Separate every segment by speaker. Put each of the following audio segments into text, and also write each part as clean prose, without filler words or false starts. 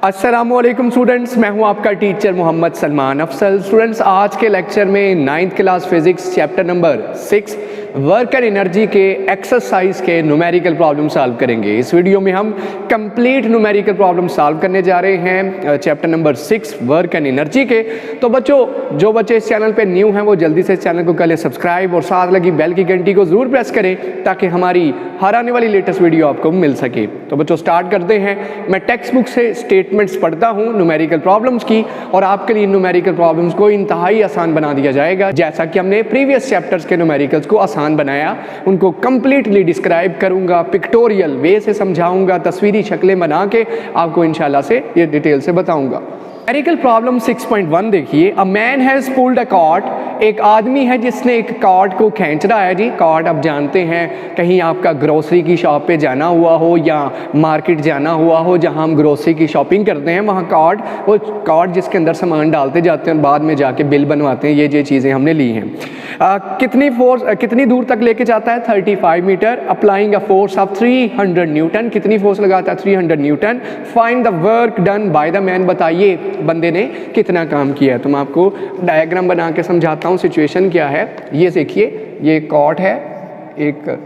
Speaker 1: अस्सलामुअलैकुम स्टूडेंट्स, मैं हूं आपका टीचर मोहम्मद सलमान अफसल। स्टूडेंट्स, आज के लेक्चर में 9th class physics chapter number 6 work and energy के एक्सरसाइज के न्यूमेरिकल प्रॉब्लम सॉल्व करेंगे। इस वीडियो में हम कंप्लीट न्यूमेरिकल प्रॉब्लम सॉल्व करने जा रहे हैं chapter number 6 work and energy के। तो बच्चों, जो बच्चे इस चैनल पे न्यू हैं वो जल्दी से इस चैनल को कर लें सब्सक्राइब और साथ लगी बेल की घंटी को ज़रूर प्रेस करें ताकि हमारी हर आने वाली लेटेस्ट वीडियो आपको मिल सके। तो बच्चों स्टार्ट करते हैं। मैं टेक्स्ट बुक से स्टेटमेंट्स पढ़ता हूँ न्यूमेरिकल प्रॉब्लम्स की और आपके लिए न्यूमेरिकल प्रॉब्लम्स को इंतहाई आसान बना दिया जाएगा। जैसा कि हमने प्रीवियस चैप्टर्स के न्यूमेरिकल्स को आसान बनाया, उनको कंप्लीटली डिस्क्राइब करूंगा, पिक्टोरियल वे से समझाऊंगा, तस्वीरी शक्लें बना के आपको इंशाल्लाह से ये डिटेल से बताऊंगा। न्यूमेरिकल प्रॉब्लम 6.1 देखिए। A man has pulled a cart, एक आदमी है जिसने एक कार्ट को खींच रहा है। जी, कार्ट आप जानते हैं, कहीं आपका ग्रोसरी की शॉप पे जाना हुआ हो या मार्केट जाना हुआ हो जहां हम ग्रोसरी की शॉपिंग करते हैं, वहां कार्ट, वो कार्ट जिसके अंदर सामान डालते जाते हैं और बाद में जाके बिल बनवाते हैं। ये चीज़ें हमने ली हैं। कितनी दूर तक लेके जाता है? 35 metre. Applying a force of 300 newton, कितनी फोर्स लगाता है? 300 newton. Find the work done by the man, बताइए बंदे ने कितना काम किया है। तो मैं आपको डायग्राम बना के समझाता हूँ सिचुएशन क्या है। ये देखिए, ये कॉट है, एक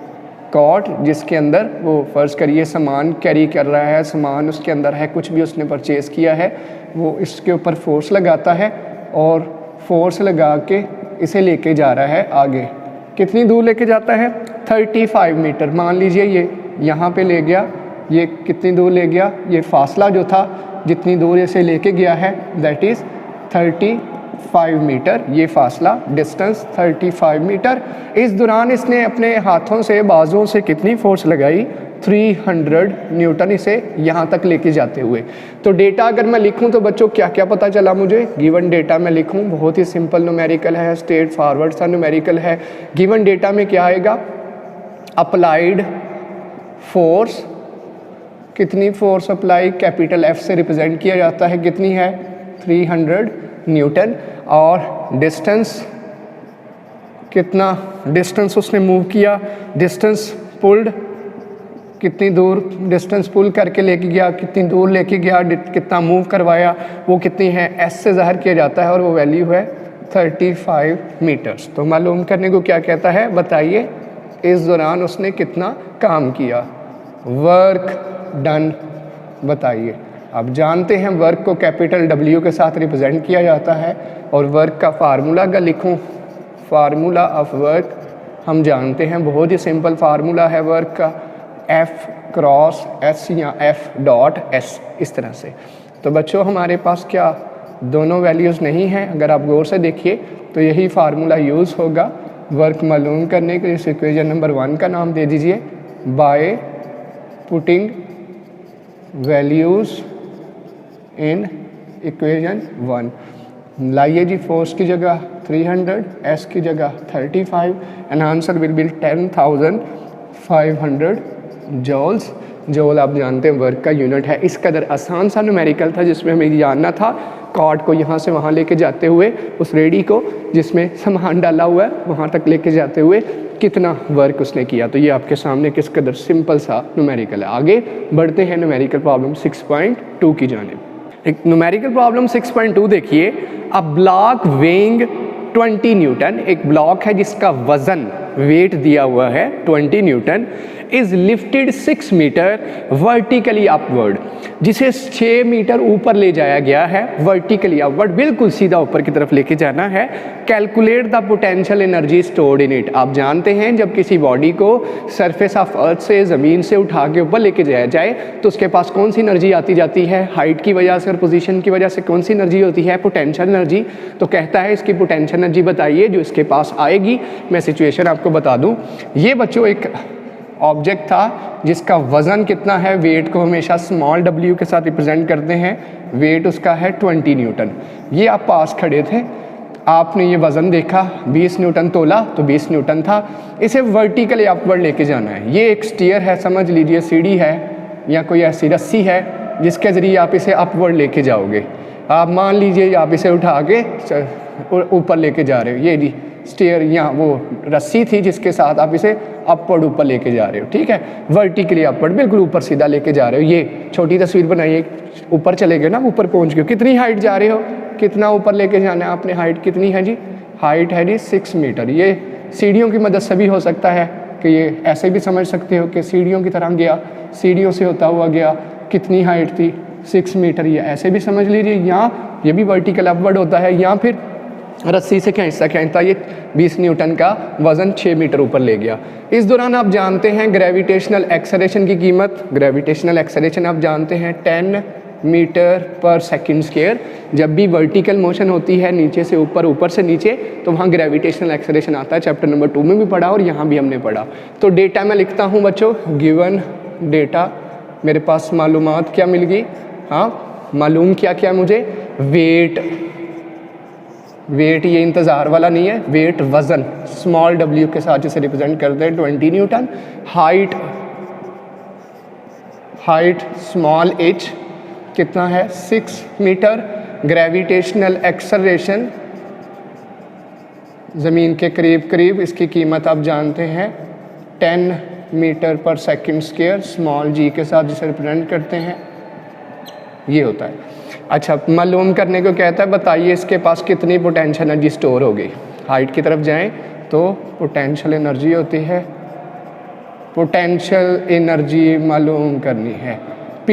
Speaker 1: कॉट जिसके अंदर वो फर्ज करिए सामान कैरी कर रहा है, सामान उसके अंदर है, कुछ भी उसने परचेज किया है, वो इसके ऊपर फोर्स लगाता है और फोर्स लगा के इसे लेके जा रहा है आगे। कितनी दूर लेके जाता है? 35 मीटर। मान लीजिए ये यहाँ पे ले गया, ये कितनी दूर ले गया? ये फासला जो था, जितनी दूर इसे लेके गया है दैट इज़ 35 मीटर। ये फासला, डिस्टेंस 35 मीटर। इस दौरान इसने अपने हाथों से, बाजुओं से कितनी फोर्स लगाई? 300 न्यूटन इसे यहाँ तक लेके जाते हुए। तो डेटा अगर मैं लिखूँ तो बच्चों क्या क्या पता चला मुझे? गिवन डेटा मैं लिखूँ, बहुत ही सिंपल न्यूमेरिकल है, स्ट्रेट फॉरवर्ड सा न्यूमेरिकल है। गिवन डेटा में क्या आएगा? अप्लाइड फोर्स, कितनी फोर्स अप्लाई, कैपिटल एफ से रिप्रेजेंट किया जाता है, कितनी है? 300 न्यूटन। और डिस्टेंस, कितना डिस्टेंस उसने मूव किया? डिस्टेंस पुल्ड, कितनी दूर डिस्टेंस पुल करके लेके गया, कितनी दूर लेके गया, कितना मूव करवाया, वो कितनी है? एस से ज़ाहिर किया जाता है और वो वैल्यू है 35 मीटर्स। तो मालूम करने को क्या कहता है? बताइए इस दौरान उसने कितना काम किया। वर्क डन बताइए। अब जानते हैं वर्क को कैपिटल W के साथ रिप्रेजेंट किया जाता है और वर्क का फार्मूला अगर लिखूं, फार्मूला ऑफ वर्क हम जानते हैं, बहुत ही सिंपल फार्मूला है वर्क का, F क्रॉस S या F डॉट S, इस तरह से। तो बच्चों हमारे पास क्या दोनों वैल्यूज़ नहीं हैं? अगर आप गौर से देखिए तो यही फार्मूला यूज़ होगा वर्क मालूम करने के लिए। इस इक्वेशन नंबर 1 का नाम दे दीजिए bye putting values in equation 1। लाइए जी, फोर्स की जगह 300, एस की जगह 35 and answer will be 10,500 joules. जॉल आप जानते हैं वर्क का यूनिट है। इस कदर आसान सा न्यूमेरिकल था जिसमें हमें जानना था कार्ड को यहाँ से वहाँ लेके जाते हुए, उस रेडी को जिसमें सामान डाला हुआ है वहाँ तक लेके जाते हुए कितना वर्क उसने किया। तो ये आपके सामने किस कदर सिंपल सा न्यूमेरिकल है। आगे बढ़ते हैं न्यूमेरिकल प्रॉब्लम 6.2 की जानिब। एक न्यूमेरिकल प्रॉब्लम 6.2 देखिए। अ ब्लॉक वेइंग 20 न्यूटन, एक ब्लॉक है जिसका वजन, वेट दिया हुआ है 20 newton, is lifted 6 metre vertically upward, जिसे 6 मीटर ऊपर ले जाया गया है वर्टिकली अपवर्ड, बिल्कुल सीधा ऊपर की तरफ लेके जाना है। Calculate the potential energy stored in it. आप जानते हैं जब किसी बॉडी को सरफेस ऑफ अर्थ से, ज़मीन से उठा के ऊपर लेके जाया जाए तो उसके पास कौन सी एनर्जी आती जाती है? हाइट की वजह से और पोजीशन की वजह से कौन सी एनर्जी होती है? Potential energy. तो कहता है इसकी पोटेंशियल एनर्जी बताइए जो इसके पास आएगी। मैं सिचुएशन आपको बता दूं। ये बच्चों एक ऑब्जेक्ट था जिसका वज़न कितना है? वेट को हमेशा स्मॉल w के साथ रिप्रेजेंट करते हैं। वेट उसका है 20 न्यूटन। ये आप पास खड़े थे, आपने ये वज़न देखा, 20 न्यूटन तोला तो 20 न्यूटन था। इसे वर्टिकली अपवर्ड लेके जाना है। ये एक स्टीयर है, समझ लीजिए सीढ़ी है या कोई ऐसी रस्सी है जिसके ज़रिए आप इसे अपवर्ड लेके जाओगे। आप मान लीजिए आप इसे उठा के ऊपर लेके जा रहे हो। ये जी स्टेयर यहाँ वो रस्सी थी जिसके साथ आप इसे अपवर्ड ऊपर लेके जा रहे हो, ठीक है, वर्टिकली अपवर्ड बिल्कुल ऊपर सीधा लेके जा रहे हो। ये छोटी तस्वीर बनाइए, ऊपर चले गए ना, ऊपर पहुँच गए, कितनी हाइट जा रहे हो, कितना ऊपर लेके जाना है आपने, हाइट कितनी है जी, हाइट है जी 6 मीटर। ये सीढ़ियों की मदद से भी हो सकता है कि ये ऐसे भी समझ सकते हो कि सीढ़ियों की तरह गया, सीढ़ियों से होता हुआ गया, कितनी हाइट थी 6 मीटर, ये ऐसे भी समझ लीजिए। यहाँ ये भी वर्टिकल अपवर्ड होता है, यहाँ फिर रस्सी से खींचता ये 20 न्यूटन का वजन 6 मीटर ऊपर ले गया। इस दौरान आप जानते हैं ग्रेविटेशनल एक्सेलरेशन की कीमत, ग्रेविटेशनल एक्सेलरेशन आप जानते हैं 10 मीटर पर सेकंड स्क्वायर। जब भी वर्टिकल मोशन होती है नीचे से ऊपर, ऊपर से नीचे, तो वहाँ ग्रेविटेशनल एक्सेलरेशन आता है, चैप्टर नंबर 2 में भी पढ़ा और यहाँ भी हमने पढ़ा। तो डेटा मैं लिखता हूँ बच्चों, गिवन डेटा, मेरे पास मालूमात क्या मिल गई, हाँ मालूम क्या क्या मुझे, वेट, वेट ये इंतज़ार वाला नहीं है, वेट वज़न स्मॉल w के साथ जिसे रिप्रेजेंट करते हैं 20 Newton, height, height small h कितना है 6 मीटर, ग्रेविटेशनल एक्सेलरेशन ज़मीन के करीब करीब, इसकी कीमत आप जानते हैं 10 मीटर पर सेकंड स्क्वायर, स्मॉल g के साथ जिसे रिप्रेजेंट करते हैं, ये होता है। अच्छा, मालूम करने को कहता है बताइए इसके पास कितनी पोटेंशियल एनर्जी स्टोर हो गई। हाइट की तरफ जाएं तो पोटेंशियल एनर्जी होती है, पोटेंशियल एनर्जी मालूम करनी है, P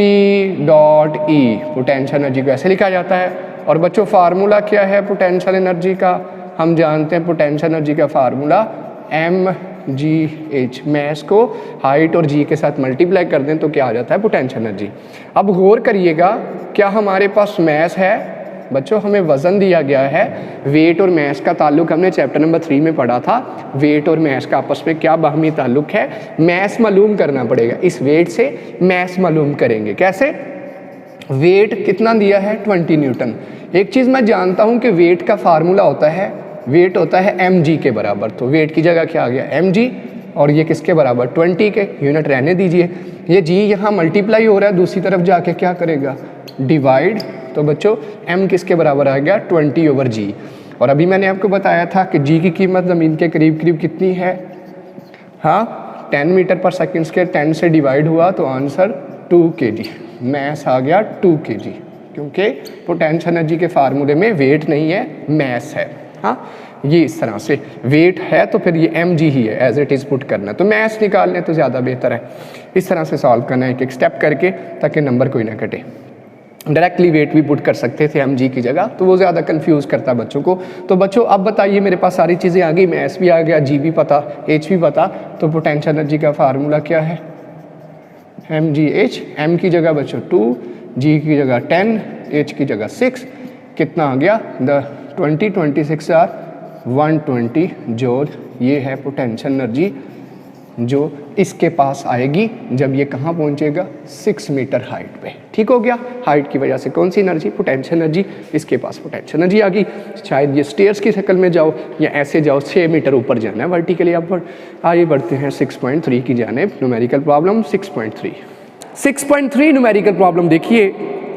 Speaker 1: dot E, potential energy को ऐसे लिखा जाता है। और बच्चों फार्मूला क्या है पोटेंशियल एनर्जी का, हम जानते हैं पोटेंशियल एनर्जी का फार्मूला mgh, मैस को हाइट और g के साथ मल्टीप्लाई कर दें तो क्या आ जाता है पोटेंशियल एनर्जी। अब गौर करिएगा, क्या हमारे पास मैस है बच्चों, हमें वज़न दिया गया है, वेट और मैस का ताल्लुक हमने चैप्टर नंबर 3 में पढ़ा था, वेट और मैस का आपस में क्या बाहमी ताल्लुक है, मैस मालूम करना पड़ेगा, इस वेट से मैस मालूम करेंगे। कैसे, वेट कितना दिया है 20 न्यूटन। एक चीज़ मैं जानता हूँ कि वेट का फार्मूला होता है, वेट होता है mg के बराबर, तो वेट की जगह क्या आ गया mg, और ये किसके बराबर 20 के, यूनिट रहने दीजिए, ये g यहाँ मल्टीप्लाई हो रहा है, दूसरी तरफ जाके क्या करेगा डिवाइड, तो बच्चों m किसके बराबर आ गया 20/g। और अभी मैंने आपको बताया था कि g की कीमत ज़मीन के करीब करीब कितनी है, हाँ 10 मीटर पर सेकंड स्क्वायर, 10 से डिवाइड हुआ तो आंसर 2 kg, मैस आ गया 2 kg, क्योंकि पोटेंशियल एनर्जी के फार्मूले में वेट नहीं है मैस है। हाँ, ये इस तरह से वेट है तो फिर ये mg ही है, एज इट इज़ पुट करना, तो मैथ्स निकाल लें तो ज़्यादा बेहतर है। इस तरह से सॉल्व करना है एक एक स्टेप करके, ताकि नंबर कोई ना कटे। डायरेक्टली वेट भी पुट कर सकते थे mg की जगह, तो वो ज़्यादा कंफ्यूज करता है बच्चों को। तो बच्चों अब बताइए, मेरे पास सारी चीज़ें आ गई, मैथ्स भी आ गया, g भी पता, h भी पता, तो पोटेंशियल एनर्जी का फार्मूला क्या है mgh, m की जगह बच्चों 2, g की जगह 10, h की जगह 6, कितना आ गया 26 आर 120 जूल। ये है पोटेंशियल एनर्जी जो इसके पास आएगी जब ये कहाँ पहुँचेगा 6 मीटर हाइट पे। ठीक हो गया, हाइट की वजह से कौन सी एनर्जी पोटेंशियल एनर्जी, इसके पास पोटेंशियल एनर्जी आ गई। शायद ये स्टेयर्स की शक्ल में जाओ या ऐसे जाओ, 6 मीटर ऊपर जाना है वर्टिकली अपवर्ड। आइए बढ़ते हैं 6.3 की जानिब, न्यूमेरिकल प्रॉब्लम 6.3 न्यूमेरिकल प्रॉब्लम देखिए।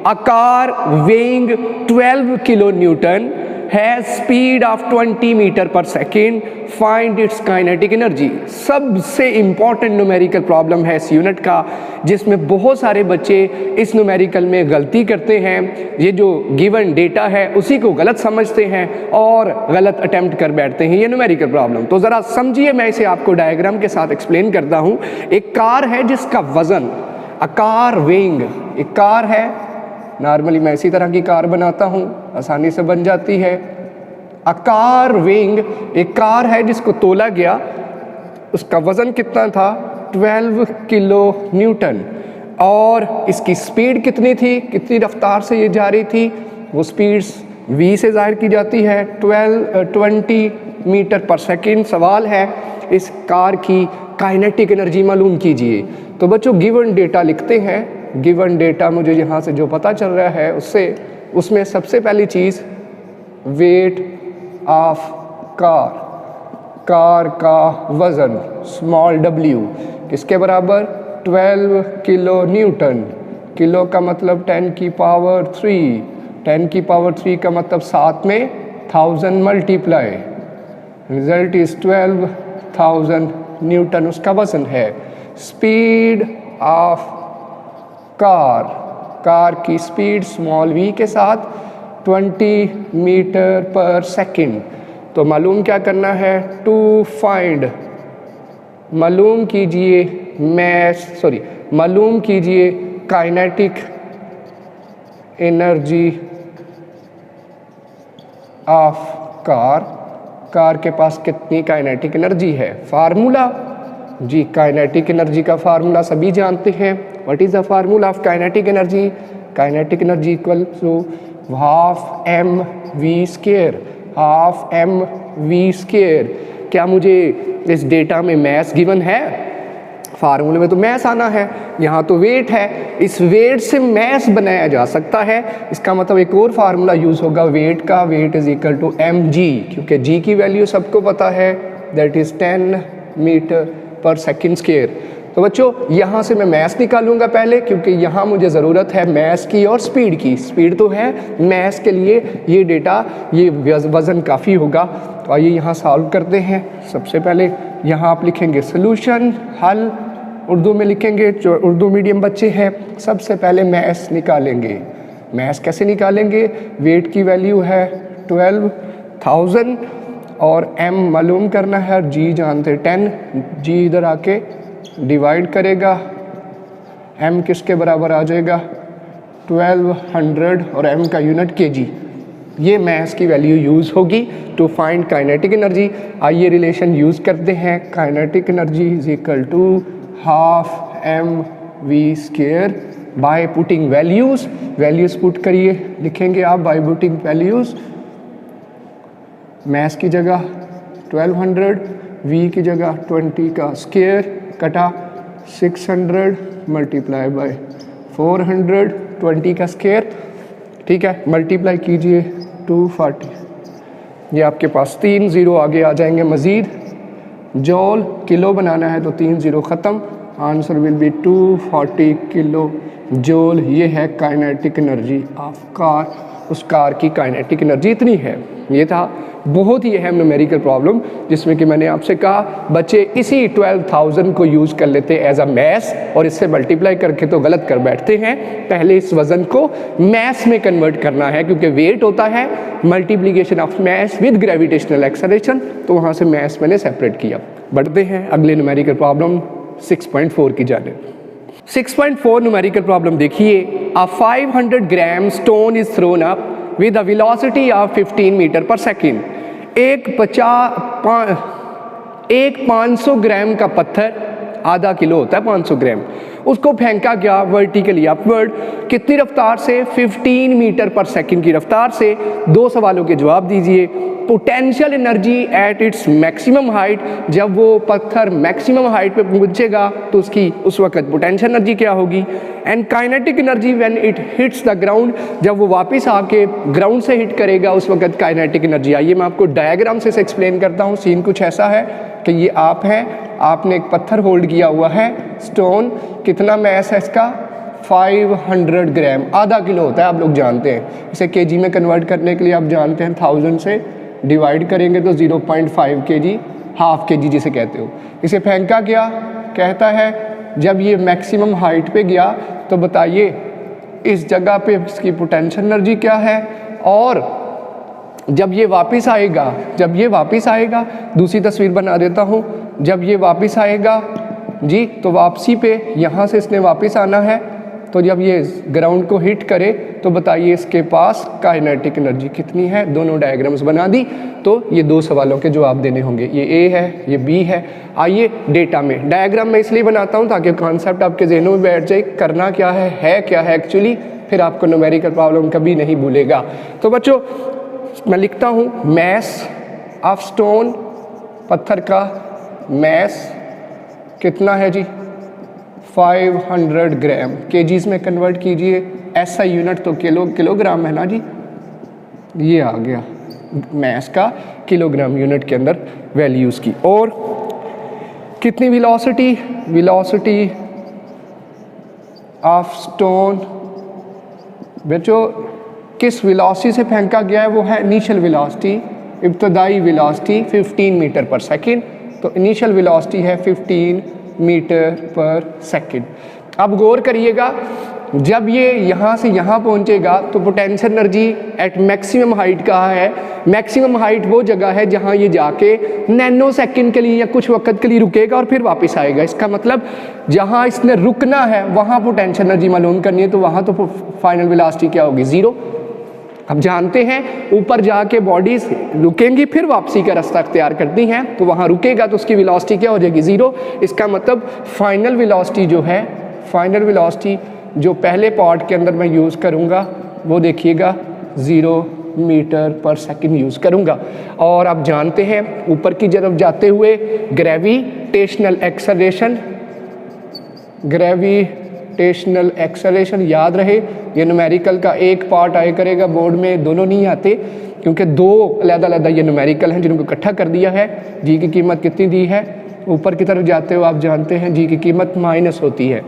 Speaker 1: A car weighing 12 kilo newton has speed of 20 metre पर second, find its kinetic energy. सबसे इंपॉर्टेंट न्यूमेरिकल प्रॉब्लम है इस यूनिट का, जिसमें बहुत सारे बच्चे इस न्यूमेरिकल में गलती करते हैं। ये जो गिवन डेटा है उसी को गलत समझते हैं और गलत अटेम्प्ट कर बैठते हैं ये न्यूमेरिकल प्रॉब्लम। तो ज़रा समझिए, मैं इसे आपको डायग्राम के साथ एक्सप्लेन करता हूँ। एक कार है जिसका वज़न, अ कार वेइंग, एक कार है, नॉर्मली मैं इसी तरह की कार बनाता हूँ, आसानी से बन जाती है। अ कार वेइंग, एक कार है जिसको तोला गया, उसका वज़न कितना था 12 किलो न्यूटन, और इसकी स्पीड कितनी थी, कितनी रफ्तार से ये जा रही थी, वो स्पीड v से ज़ाहिर की जाती है 20 मीटर पर सेकेंड। सवाल है इस कार की काइनेटिक एनर्जी मालूम कीजिए। तो बच्चों गिवन डेटा लिखते हैं, गिवन डेटा मुझे यहाँ से जो पता चल रहा है उससे, उसमें सबसे पहली चीज़ वेट ऑफ कार, कार का वज़न स्मॉल w किसके बराबर 12 किलो न्यूटन, किलो का मतलब 10 की पावर 3, 10 की पावर 3 का मतलब 7 में 1000 मल्टीप्लाई रिजल्ट इज 12,000 न्यूटन उसका वजन है। स्पीड ऑफ कार की स्पीड स्मॉल v के साथ 20 मीटर पर सेकंड। तो मालूम क्या करना है, टू फाइंड, मालूम कीजिए काइनेटिक एनर्जी ऑफ कार के पास कितनी काइनेटिक एनर्जी है। फार्मूला जी, काइनेटिक एनर्जी का फार्मूला सभी जानते हैं। What is the formula of kinetic energy? Kinetic energy equal to half M V square, half M V square. क्या मुझे इस डेटा में मैस गिवन है? फार्मूले में तो मैस आना है, यहाँ तो वेट है, इस वेट से मैस बनाया जा सकता है। इसका मतलब एक और फार्मूला यूज होगा वेट का, weight is equal to mg, क्योंकि g की वैल्यू सबको पता है, दैट इज 10 मीटर पर सेकंड स्क्वायर। तो बच्चों यहाँ से मैं मैस निकालूंगा पहले, क्योंकि यहाँ मुझे ज़रूरत है मैस की और स्पीड की। स्पीड तो है, मैस के लिए ये डेटा, ये वज़न काफ़ी होगा। तो आइए यहाँ सॉल्व करते हैं। सबसे पहले यहाँ आप लिखेंगे सोल्यूशन, हल उर्दू में लिखेंगे, जो उर्दू मीडियम बच्चे हैं। सबसे पहले मैस निकालेंगे। मैस कैसे निकालेंगे? वेट की वैल्यू है 12,000 और m मालूम करना है, g जानते 10, g इधर आके डिवाइड करेगा, m किसके बराबर आ जाएगा 1200 और m का यूनिट kg। ये मैस की वैल्यू यूज़ होगी टू फाइंड काइनेटिक एनर्जी। आइए रिलेशन यूज़ करते हैं। Kinetic energy is equal to half M V square by putting values put करिए, लिखेंगे आप बाय पुटिंग वैल्यूज़। मैस की जगह 1200, v की जगह 20 का स्क्वायर कटा 600 मल्टीप्लाई बाय 400, 20 का स्क्वायर, ठीक है, मल्टीप्लाई कीजिए 240। ये आपके पास 3 ज़ीरो आगे आ जाएंगे मज़ीद। जॉल किलो बनाना है तो 3 ज़ीरो ख़त्म, आंसर विल बी 240 किलो जॉल। ये है काइनेटिक एनर्जी ऑफ कार, उस कार की काइनेटिक एनर्जी इतनी है। ये था बहुत ही अहम न्यूमेरिकल प्रॉब्लम, जिसमें कि मैंने आपसे कहा बच्चे इसी 12,000 को यूज़ कर लेते एज अ मैस और इससे मल्टीप्लाई करके तो गलत कर बैठते हैं। पहले इस वज़न को मैस में कन्वर्ट करना है, क्योंकि वेट होता है multiplication of mass with gravitational acceleration, तो वहाँ से मैस मैंने सेपरेट किया। बढ़ते हैं अगले न्यूमेरिकल प्रॉब्लम 6.4 की जानिब। 6.4 न्यूमेरिकल प्रॉब्लम देखिए। A 500 gram stone is thrown up with a velocity of 15 metre पर सेकेंड। एक 500 ग्राम का पत्थर, आधा किलो होता है 500 ग्राम, उसको फेंका गया वर्टिकली अपवर्ड, कितनी रफ्तार से? 15 मीटर पर सेकंड की रफ्तार से। दो सवालों के जवाब दीजिए। Potential energy at its maximum height, जब वो पत्थर मैक्सिमम हाइट पे पहुंचेगा तो उसकी उस वक्त पोटेंशियल एनर्जी क्या होगी? And kinetic energy when it hits the ground, जब वो वापस आके ग्राउंड से हिट करेगा उस वक्त काइनेटिक एनर्जी। आइए मैं आपको डायग्राम से एक्सप्लेन करता हूँ। सीन कुछ ऐसा है कि ये आप हैं, आपने एक पत्थर होल्ड किया हुआ है, स्टोन, कितना मैस है इसका? 500 ग्राम, आधा किलो होता है, आप लोग जानते हैं। इसे केजी में कन्वर्ट करने के लिए आप जानते हैं 1000 से डिवाइड करेंगे तो 0.5 kg, हाफ kg जिसे कहते हो। इसे फेंका गया, कहता है जब ये मैक्सिमम हाइट पे गया तो बताइए इस जगह पे इसकी पोटेंशियल एनर्जी क्या है, और जब ये वापस आएगा, दूसरी तस्वीर बना देता हूँ। जब ये वापस आएगा जी, तो वापसी पे यहाँ से इसने वापस आना है, तो जब ये ग्राउंड को हिट करे तो बताइए इसके पास काइनेटिक एनर्जी कितनी है। दोनों डायग्राम्स बना दी, तो ये दो सवालों के जवाब देने होंगे। ये ए है, ये बी है। आइए डेटा में, डायग्राम मैं इसलिए बनाता हूँ ताकि कॉन्सेप्ट आपके जहनों में बैठ जाए, करना क्या है क्या है एक्चुअली, फिर आपको न्यूमेरिकल प्रॉब्लम कभी नहीं भूलेगा। तो बच्चों मैं लिखता हूँ मैस ऑफ स्टोन, पत्थर का मैस कितना है जी? 500 ग्राम। केजीज में कन्वर्ट कीजिए, ऐसा यूनिट तो किलोग्राम है ना जी, ये आ गया मैस का किलोग्राम यूनिट के अंदर वैल्यूज़ की। और कितनी वेलोसिटी ऑफ स्टोन, बच्चों किस वेलोसिटी से फेंका गया है? वो है इनिशियल वेलोसिटी इब्तदाई वेलोसिटी 15 मीटर पर सेकेंड, तो इनिशियल वेलोसिटी है 15 मीटर पर सेकेंड। अब गौर करिएगा, जब ये यहाँ से यहाँ पहुँचेगा तो potential energy at maximum height कहाँ है? मैक्सिमम हाइट वो जगह है जहाँ ये जाके नैनो सेकंड के लिए या कुछ वक्त के लिए रुकेगा और फिर वापस आएगा। इसका मतलब जहाँ इसने रुकना है वहाँ पोटेंशियल एनर्जी मालूम करनी है, तो वहाँ तो फाइनल वेलोसिटी क्या होगी? ज़ीरो। अब जानते हैं ऊपर जाके बॉडीज रुकेंगी फिर वापसी का रास्ता अख्तियार करती हैं, तो वहाँ रुकेगा तो उसकी वेलोसिटी क्या हो जाएगी? ज़ीरो। इसका मतलब फाइनल वेलोसिटी जो है, फाइनल वेलोसिटी जो पहले पार्ट के अंदर मैं यूज़ करूँगा वो देखिएगा 0 मीटर पर सेकंड यूज़ करूँगा। और आप जानते हैं ऊपर की तरफ जाते हुए ग्रेविटेशनल एक्सेलरेशन, ग्रेविटेशनल एक्सेलरेशन याद रहे, ये न्यूमेरिकल का एक पार्ट आया करेगा बोर्ड में, दोनों नहीं आते क्योंकि दो अलग-अलग ये न्यूमेरिकल हैं जिनको इकट्ठा कर दिया है। जी की कीमत कितनी दी है? ऊपर की तरफ जाते हुए आप जानते हैं जी की कीमत माइनस होती है।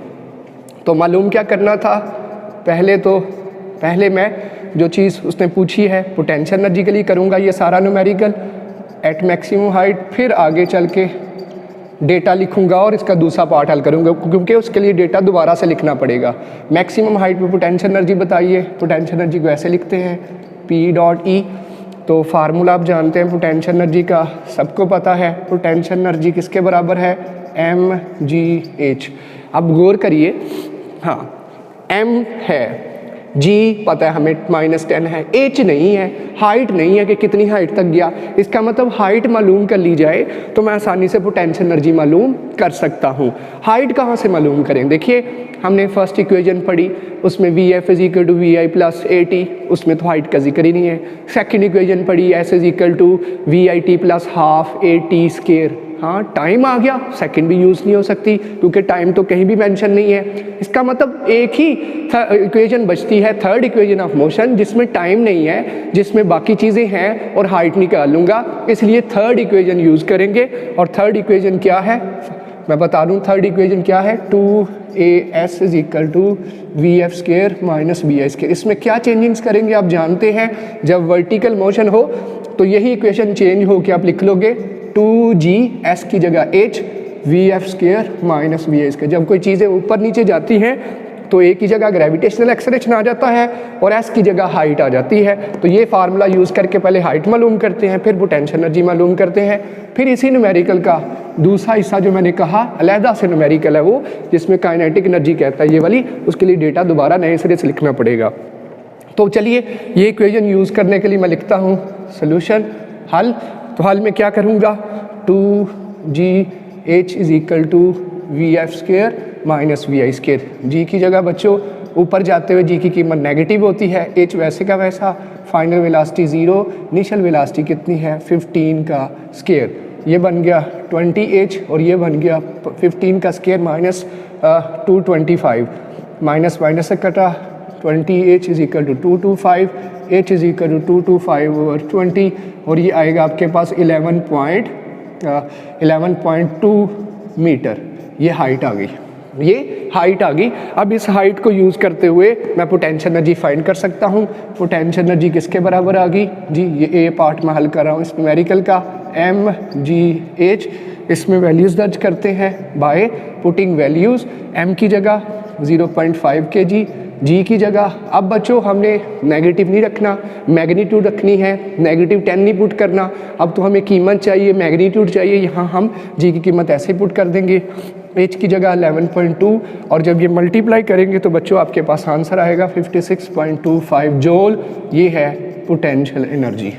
Speaker 1: तो मालूम क्या करना था? पहले मैं जो चीज़ उसने पूछी है पोटेंशियल एनर्जी के लिए करूँगा ये सारा न्यूमेरिकल एट मैक्सिमम हाइट, फिर आगे चल के डेटा लिखूँगा और इसका दूसरा पार्ट हल करूँगा क्योंकि उसके लिए डेटा दोबारा से लिखना पड़ेगा। मैक्सिमम हाइट पे पोटेंशियल एनर्जी बताइए, पोटेंशियल एनर्जी को ऐसे लिखते हैं P.E, तो फार्मूला आप जानते हैं पोटेंशियल एनर्जी का, सबको पता है पोटेंशियल एनर्जी किसके बराबर है? mgh। अब गौर करिए, हाँ m है, g पता है हमें -10 है, h नहीं है, हाइट नहीं है कि कितनी हाइट तक गया। इसका मतलब हाइट मालूम कर ली जाए तो मैं आसानी से पोटेंशियल एनर्जी मालूम कर सकता हूँ। हाइट कहाँ से मालूम करें? देखिए हमने फर्स्ट इक्वेशन पढ़ी, उसमें Vf = Vi + AT, उसमें तो हाइट का जिक्र ही नहीं है। सेकंड इक्वेशन पढ़ी S = VIT + ½ AT²। हाँ टाइम आ गया, सेकंड भी यूज़ नहीं हो सकती क्योंकि टाइम तो कहीं भी मेंशन नहीं है। इसका मतलब एक ही इक्वेशन बचती है, थर्ड इक्वेशन ऑफ मोशन, जिसमें टाइम नहीं है, जिसमें बाकी चीज़ें हैं और हाइट निकाल लूँगा, इसलिए थर्ड इक्वेशन यूज़ करेंगे। और थर्ड इक्वेशन क्या है मैं बता दूँ, थर्ड इक्वेशन क्या है? 2AS = VF² - BI²। इसमें क्या चेंजिंग्स करेंगे आप जानते हैं, जब वर्टिकल मोशन हो तो यही इक्वेशन चेंज हो के आप लिख लोगे 2GS की जगह H VF² - BI²। जब कोई चीज़ें ऊपर नीचे जाती हैं तो एक ही जगह ग्रेविटेशनल एक्सेलरेशन आ जाता है और S की जगह हाइट आ जाती है। तो ये फार्मूला यूज़ करके पहले हाइट मालूम करते हैं, फिर पोटेंशियल एनर्जी मालूम करते हैं, फिर इसी न्यूमेरिकल का दूसरा हिस्सा जो मैंने कहा अलहदा से न्यूमेरिकल है वो, जिसमें काइनेटिक एनर्जी कहता है ये वाली, उसके लिए डेटा दोबारा नए सिरे से लिखना पड़ेगा। तो चलिए ये इक्वेशन यूज़ करने के लिए मैं लिखता हूँ सोल्यूशन, हल। तो हल में क्या करूँगा? 2GH = VF² - VI²। जी की जगह बच्चों ऊपर जाते हुए जी की कीमत नेगेटिव होती है, H वैसे का वैसा, फाइनल वेलोसिटी 0, इनिशियल वेलोसिटी कितनी है? 15 का स्क्वायर, ये बन गया 20H और ये बन गया 15 का स्क्वायर -225, माइनस माइनस से कटा 20H = 225, H = 225/20 और ये आएगा आपके पास 11.2 मीटर। ये हाइट आ गई, ये हाइट आ गई। अब इस हाइट को यूज़ करते हुए मैं पोटेंशियल एनर्जी फाइंड कर सकता हूँ। पोटेंशियल एनर्जी किसके बराबर आ गई जी? ये ए पार्ट मैं हल कर रहा हूँ इस न्यूमेरिकल का, mgh। इसमें वैल्यूज़ दर्ज करते हैं बाय पुटिंग वैल्यूज़। m की जगह 0.5 kg, जी की जगह, अब बच्चों हमने नेगेटिव नहीं रखना, मैग्नीट्यूड रखनी है, -10 नहीं पुट करना। अब तो हमें कीमत चाहिए, मैग्नीट्यूड चाहिए, यहाँ हम जी की कीमत ऐसे पुट कर देंगे, H की जगह 11.2 और जब ये मल्टीप्लाई करेंगे तो बच्चों आपके पास आंसर आएगा 56.25 जूल। ये है पोटेंशियल एनर्जी।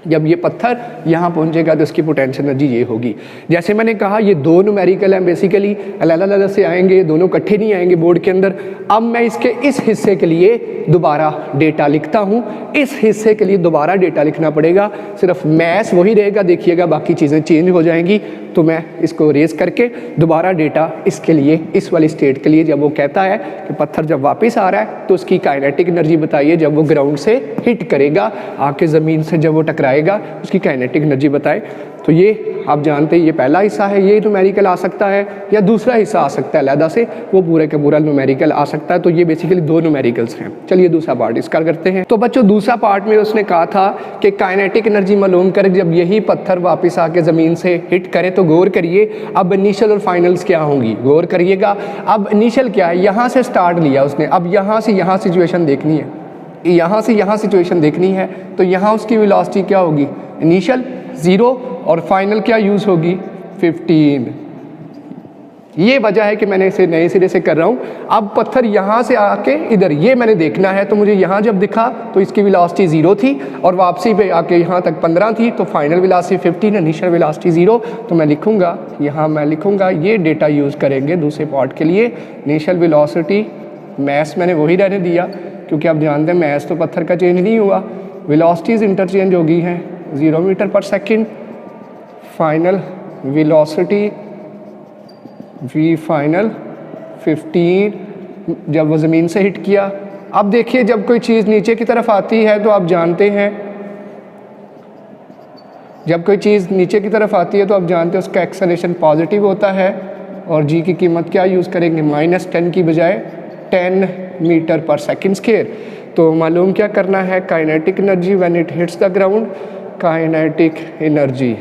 Speaker 1: जब ये पत्थर यहाँ पहुँचेगा तो इसकी पोटेंशियल एनर्जी ये होगी। जैसे मैंने कहा ये दो न्यूमेरिकल हैं, बेसिकली अलग-अलग से आएंगे, दोनों इकट्ठे नहीं आएंगे बोर्ड के अंदर। अब मैं इसके इस हिस्से के लिए दोबारा डेटा लिखता हूँ, इस हिस्से के लिए दोबारा डेटा लिखना पड़ेगा, सिर्फ मैथ्स वही रहेगा, देखिएगा बाकी चीज़ें चेंज हो जाएंगी। तो मैं इसको रेज करके दोबारा डेटा इसके लिए, इस वाली स्टेट के लिए, जब वो कहता है कि पत्थर जब वापस आ रहा है तो उसकी काइनेटिक एनर्जी बताइए, जब वो ग्राउंड से हिट करेगा आके ज़मीन से जब वो टकराएगा उसकी काइनेटिक एनर्जी बताए। तो ये आप जानते हैं ये पहला हिस्सा है, ये न्यूमेरिकल आ सकता है, या दूसरा हिस्सा आ सकता है अलहदा से, वो पूरे का पूरा न्यूमेरिकल आ सकता है। तो ये बेसिकली दो न्यूमेरिकल्स हैं। चलिए दूसरा पार्ट इसका करते हैं। तो बच्चों दूसरा पार्ट में उसने कहा था कि काइनेटिक एनर्जी मालूम कर जब यही पत्थर वापस आके ज़मीन से हिट करे तो गौर करिए अब इनिशियल और फाइनल्स क्या होंगी, गौर करिएगा। अब इनिशियल क्या है, यहाँ से स्टार्ट लिया उसने, अब यहाँ से यहाँ सिचुएशन देखनी है, यहाँ से यहाँ सिचुएशन देखनी है। तो यहाँ उसकी वेलोसिटी क्या होगी, इनिशियल 0 और फाइनल क्या यूज़ होगी 15। ये वजह है कि मैंने इसे नए सिरे से कर रहा हूँ। अब पत्थर यहाँ से आके इधर ये मैंने देखना है, तो मुझे यहाँ जब दिखा तो इसकी वेलोसिटी 0 थी और वापसी पे आके यहाँ तक 15 थी, तो फाइनल वेलोसिटी 15, इनिशियल वेलोसिटी 0। तो मैं लिखूँगा यहाँ, मैं लिखूँगा ये डेटा यूज़ करेंगे दूसरे पार्ट के लिए। इनिशियल वेलोसिटी मैस मैंने वही रहने दिया क्योंकि आप जानते हैं मैस तो पत्थर का चेंज नहीं हुआ, वेलोसिटीज़ इंटरचेंज हो गई हैं 0 मीटर पर second. Final velocity V final 15 जब वो ज़मीन से हिट किया। अब देखिए जब कोई चीज़ नीचे की तरफ आती है तो आप जानते हैं, जब कोई चीज़ नीचे की तरफ आती है तो आप जानते हैं उसका एक्सेलरेशन पॉजिटिव होता है और जी की कीमत क्या यूज़ करेंगे, -10 की बजाय 10 मीटर पर सेकेंड स्क्वायर। तो मालूम क्या करना है, kinetic energy when it hits the ground, kinetic energy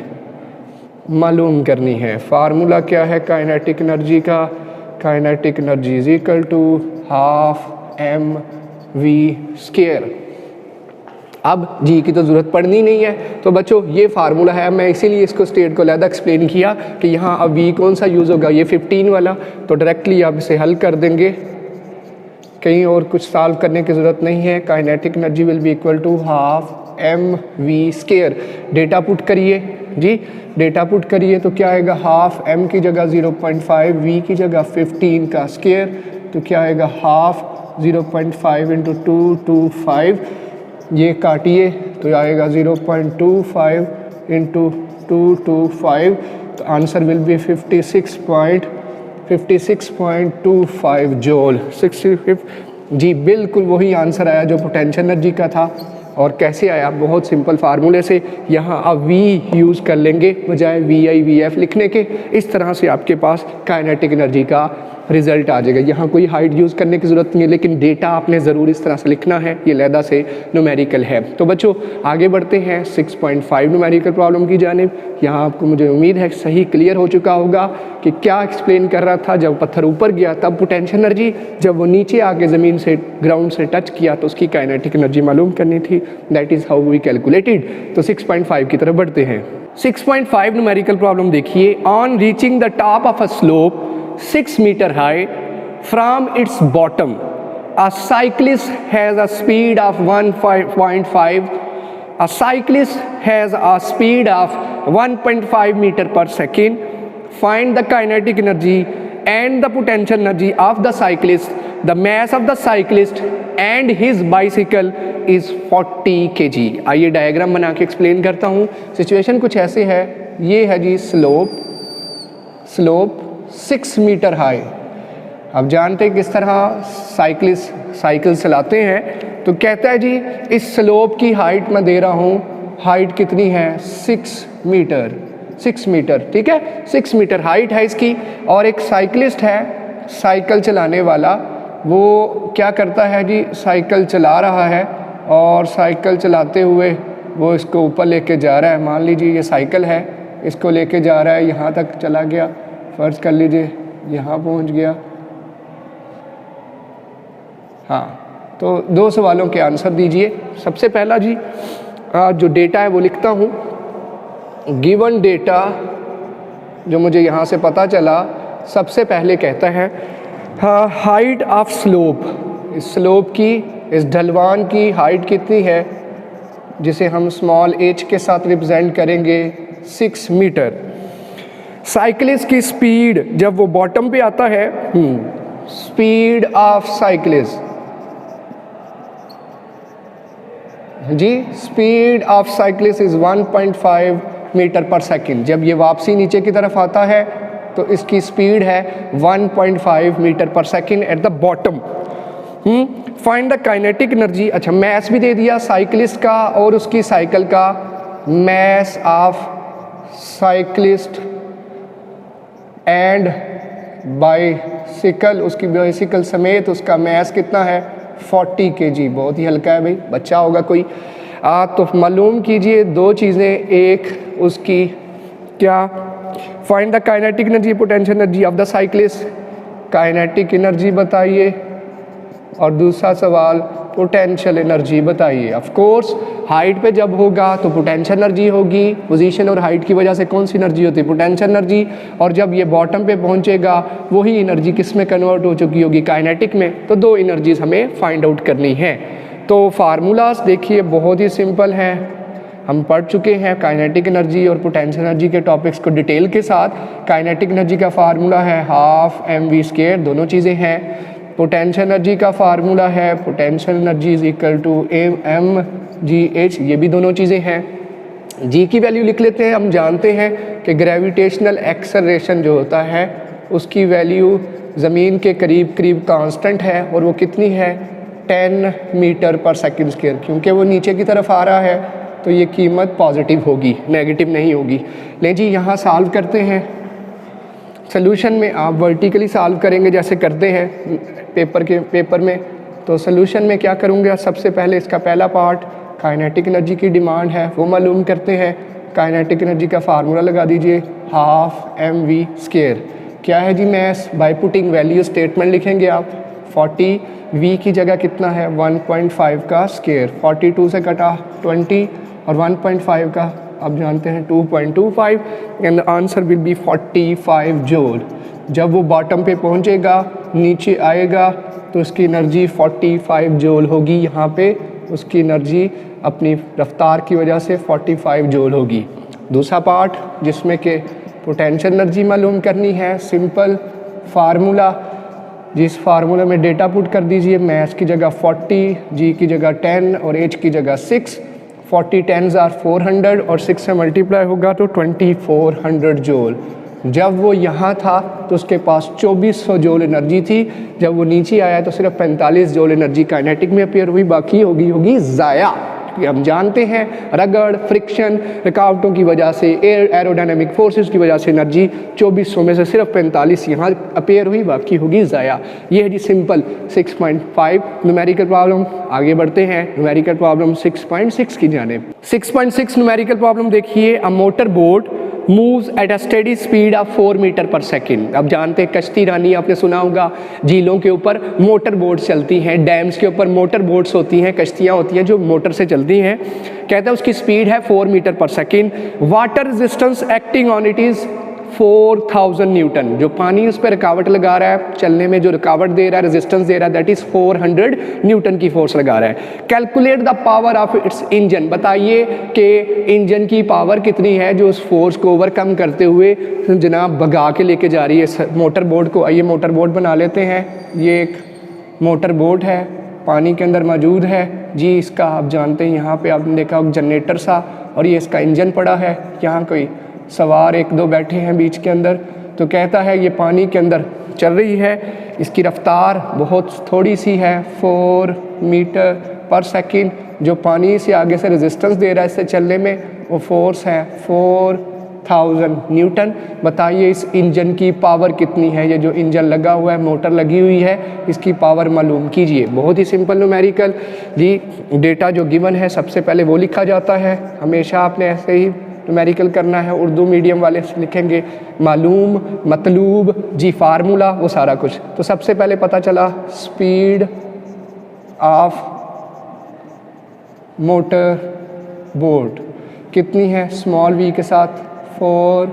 Speaker 1: मालूम करनी है। फार्मूला क्या है काइनेटिक एनर्जी का, kinetic energy is equal to ½ mv²। अब जी की तो ज़रूरत पड़नी नहीं है, तो बच्चों ये फार्मूला है, मैं इसीलिए इसको स्टेट को अलग एक्सप्लेन किया कि यहाँ अब वी कौन सा यूज़ होगा, ये 15 वाला। तो डायरेक्टली आप इसे हल कर देंगे, कहीं और कुछ सॉल्व करने की ज़रूरत नहीं है। Kinetic energy will be equal to ½ mv²। Data put करिए जी, डेटा पुट करिए तो क्या आएगा, ½ m की जगह 0.5, v की जगह 15 का स्क्वायर, तो क्या आएगा ½ 0.5 × 225, ये काटिए तो आएगा 0.25 × 225, तो आंसर विल बी 56.25 जूल। 65 जी, बिल्कुल वही आंसर आया जो पोटेंशियल एनर्जी का था। और कैसे आया, बहुत सिंपल फार्मूले से। यहाँ अब V यूज़ कर लेंगे बजाय VI VF लिखने के। इस तरह से आपके पास काइनेटिक एनर्जी का रिज़ल्ट आ जाएगा। यहाँ कोई हाइट यूज़ करने की ज़रूरत नहीं है, लेकिन डेटा आपने ज़रूर इस तरह से लिखना है, ये लहदा से न्यूमेरिकल है। तो बच्चों आगे बढ़ते हैं 6.5 न्यूमेरिकल प्रॉब्लम की जानिब। यहाँ आपको मुझे उम्मीद है सही क्लियर हो चुका होगा कि क्या एक्सप्लेन कर रहा था। जब पत्थर ऊपर गया तब पोटेंशियल एनर्जी, जब वो नीचे आके ज़मीन से ग्राउंड से टच किया तो उसकी काइनेटिक एनर्जी मालूम करनी थी। That is how we calculated. तो 6.5 की तरफ बढ़ते हैं। 6.5 न्यूमेरिकल प्रॉब्लम देखिए। On reaching the top of a slope 6 meter high from its bottom, a cyclist has a speed of 1.5. A cyclist has a speed of 1.5 meter per second. Find the kinetic energy and the potential energy of the cyclist. The mass of the cyclist and his bicycle is 40 kg. आइए diagram बना के explain करता हूँ। Situation कुछ ऐसे है, ये है जी स्लोप 6 मीटर हाई। अब जानते हैं किस तरह साइकिल चलाते हैं। तो कहता है जी इस स्लोप की हाइट मैं दे रहा हूँ, हाइट कितनी है 6 मीटर, ठीक है 6 मीटर हाइट है इसकी। और एक साइकिलिस्ट है, साइकिल चलाने वाला, वो क्या करता है जी, साइकिल चला रहा है और साइकिल चलाते हुए वो इसको ऊपर लेके जा रहा है। मान लीजिए ये साइकिल है, इसको लेके जा रहा है, यहाँ तक चला गया, फ़र्ज़ कर लीजिए यहाँ पहुँच गया। हाँ, तो 2 सवालों के आंसर दीजिए। सबसे पहला जी जो डेटा है वो लिखता हूँ। गिवन डेटा जो मुझे यहाँ से पता चला, सबसे पहले कहता है हाइट ऑफ स्लोप, इस स्लोप की, इस ढलवान की हाइट कितनी है, जिसे हम स्मॉल h के साथ रिप्रेजेंट करेंगे 6 मीटर। साइकिलिस्ट की स्पीड जब वो बॉटम पे आता है, स्पीड ऑफ साइकिलिस्ट जी, speed of cyclist is 1.5 metre पर सेकेंड। जब ये वापसी नीचे की तरफ आता है तो इसकी स्पीड है 1.5 मीटर पर second at the bottom. Find the kinetic energy. अच्छा, मैस भी दे दिया साइकिलिस्ट का और उसकी साइकिल का, mass of cyclist and bicycle, उसकी बाइसिकल समेत उसका मैस कितना है 40 kg, बहुत ही हल्का है भाई, बच्चा होगा कोई। तो मालूम कीजिए दो चीज़ें, एक उसकी क्या, find the kinetic energy potential energy of the cyclist, kinetic energy बताइए, और दूसरा सवाल पोटेंशियल एनर्जी बताइए। ऑफ कोर्स हाइट पे जब होगा तो पोटेंशियल एनर्जी होगी, पोजीशन और हाइट की वजह से कौन सी एनर्जी होती है पोटेंशियल एनर्जी, और जब ये बॉटम पे पहुंचेगा वही एनर्जी किस में कन्वर्ट हो चुकी होगी काइनेटिक में। तो दो एनर्जीज हमें फाइंड आउट करनी है। तो फार्मूलाज देखिए बहुत ही सिंपल हैं, हम पढ़ चुके हैं काइनेटिक एनर्जी और पोटेंशियल एनर्जी के टॉपिक्स को डिटेल के साथ। काइनेटिक एनर्जी का फार्मूला है हाफ mv², दोनों चीज़ें हैं। पोटेंशियल एनर्जी का फार्मूला है potential energy is equal to mgh, ये भी दोनों चीज़ें हैं। जी की वैल्यू लिख लेते हैं। हम जानते हैं कि ग्रेविटेशनल एक्सेलरेशन जो होता है उसकी वैल्यू ज़मीन के करीब करीब कांस्टेंट है, और वो कितनी है 10 मीटर पर सेकंड स्क्वायर। क्योंकि वो नीचे की तरफ आ रहा है तो ये कीमत पॉजिटिव होगी, नेगेटिव नहीं होगी। ले जी यहाँ सॉल्व करते हैं। सोल्यूशन में आप वर्टिकली सॉल्व करेंगे जैसे करते हैं पेपर में। तो सोल्यूशन में क्या करूँगा, सबसे पहले इसका पहला पार्ट काइनेटिक एनर्जी की डिमांड है वो मालूम करते हैं। काइनेटिक एनर्जी का फार्मूला लगा दीजिए हाफ mv²। क्या है जी mass, by putting value statement लिखेंगे आप। 40 v की जगह कितना है 1.5 का स्क्वायर, 42 से कटा 20 और 1.5 का आप जानते हैं 2.25, and answer will be 45 joule. जब वो बॉटम पे पहुंचेगा नीचे आएगा तो उसकी एनर्जी 45 जूल होगी। यहाँ पे उसकी एनर्जी अपनी रफ्तार की वजह से 45 जूल होगी। दूसरा पार्ट जिसमें कि पोटेंशियल एनर्जी मालूम करनी है, सिंपल फार्मूला, जिस फार्मूला में डेटा पुट कर दीजिए, मैस की जगह 40, जी की जगह 10 और एच की जगह 6। 40 10s are 400 और 6 से मल्टीप्लाई होगा तो 2400 जूल। जब वो यहाँ था तो उसके पास 2400 जूल एनर्जी थी, जब वो नीचे आया तो सिर्फ 45 जूल एनर्जी काइनेटिक में अपीयर हुई, बाकी होगी ज़ाया। हम जानते हैं रगड़, फ्रिक्शन, रुकावटों की वजह से, एरोडायनेमिक फोर्सेस की वजह से एनर्जी 2400 में से सिर्फ 45 यहाँ अपीयर हुई, बाकी होगी ज़ाया। ये है जी सिंपल 6.5 न्यूमेरिकल प्रॉब्लम। आगे बढ़ते हैं न्यूमेरिकल प्रॉब्लम 6.6 की जानिब। 6.6 न्यूमेरिकल प्रॉब्लम देखिए, a motor boat moves at a steady speed of 4 metre पर सेकेंड। अब जानते हैं कश्ती रानी आपने सुना होगा, झीलों के ऊपर मोटर बोट्स चलती हैं, डैम्स के ऊपर मोटर बोट्स होती हैं, कश्तियाँ होती हैं जो मोटर से चलती हैं। कहता है उसकी स्पीड है 4 मीटर पर second. Water resistance acting on it is 4000 Newton. जो पानी उस पर रुकावट लगा रहा है, चलने में जो रुकावट दे रहा है, रेजिस्टेंस दे रहा है, दैट इज़ 400 न्यूटन की फोर्स लगा रहा है। Calculate the power of its engine, बताइए कि इंजन की पावर कितनी है जो उस फोर्स को ओवरकम करते हुए जनाब भगा के लेके जा रही है मोटर बोट को। आइए मोटर बोट बना लेते हैं। ये एक मोटर बोट है, पानी के अंदर मौजूद है जी। इसका आप जानते हैं यहाँ पे आपने देखा जनरेटर सा, और ये इसका इंजन पड़ा है। यहाँ कोई सवार 1-2 बैठे हैं बीच के अंदर। तो कहता है ये पानी के अंदर चल रही है, इसकी रफ्तार बहुत थोड़ी सी है 4 मीटर पर सेकेंड। जो पानी से आगे से रेजिस्टेंस दे रहा है इससे चलने में, वो फोर्स है 4000 न्यूटन। बताइए इस इंजन की पावर कितनी है। ये जो इंजन लगा हुआ है, मोटर लगी हुई है, इसकी पावर मालूम कीजिए। बहुत ही सिंपल न्यूमेरिकल जी। डेटा जो गिवन है सबसे पहले वो लिखा जाता है, हमेशा आपने ऐसे ही न्यूमेरिकल करना है। उर्दू मीडियम वाले लिखेंगे मालूम, मतलूब जी, फार्मूला, वो सारा कुछ। तो सबसे पहले पता चला स्पीड ऑफ मोटर बोट कितनी है, स्मॉल वी के साथ 4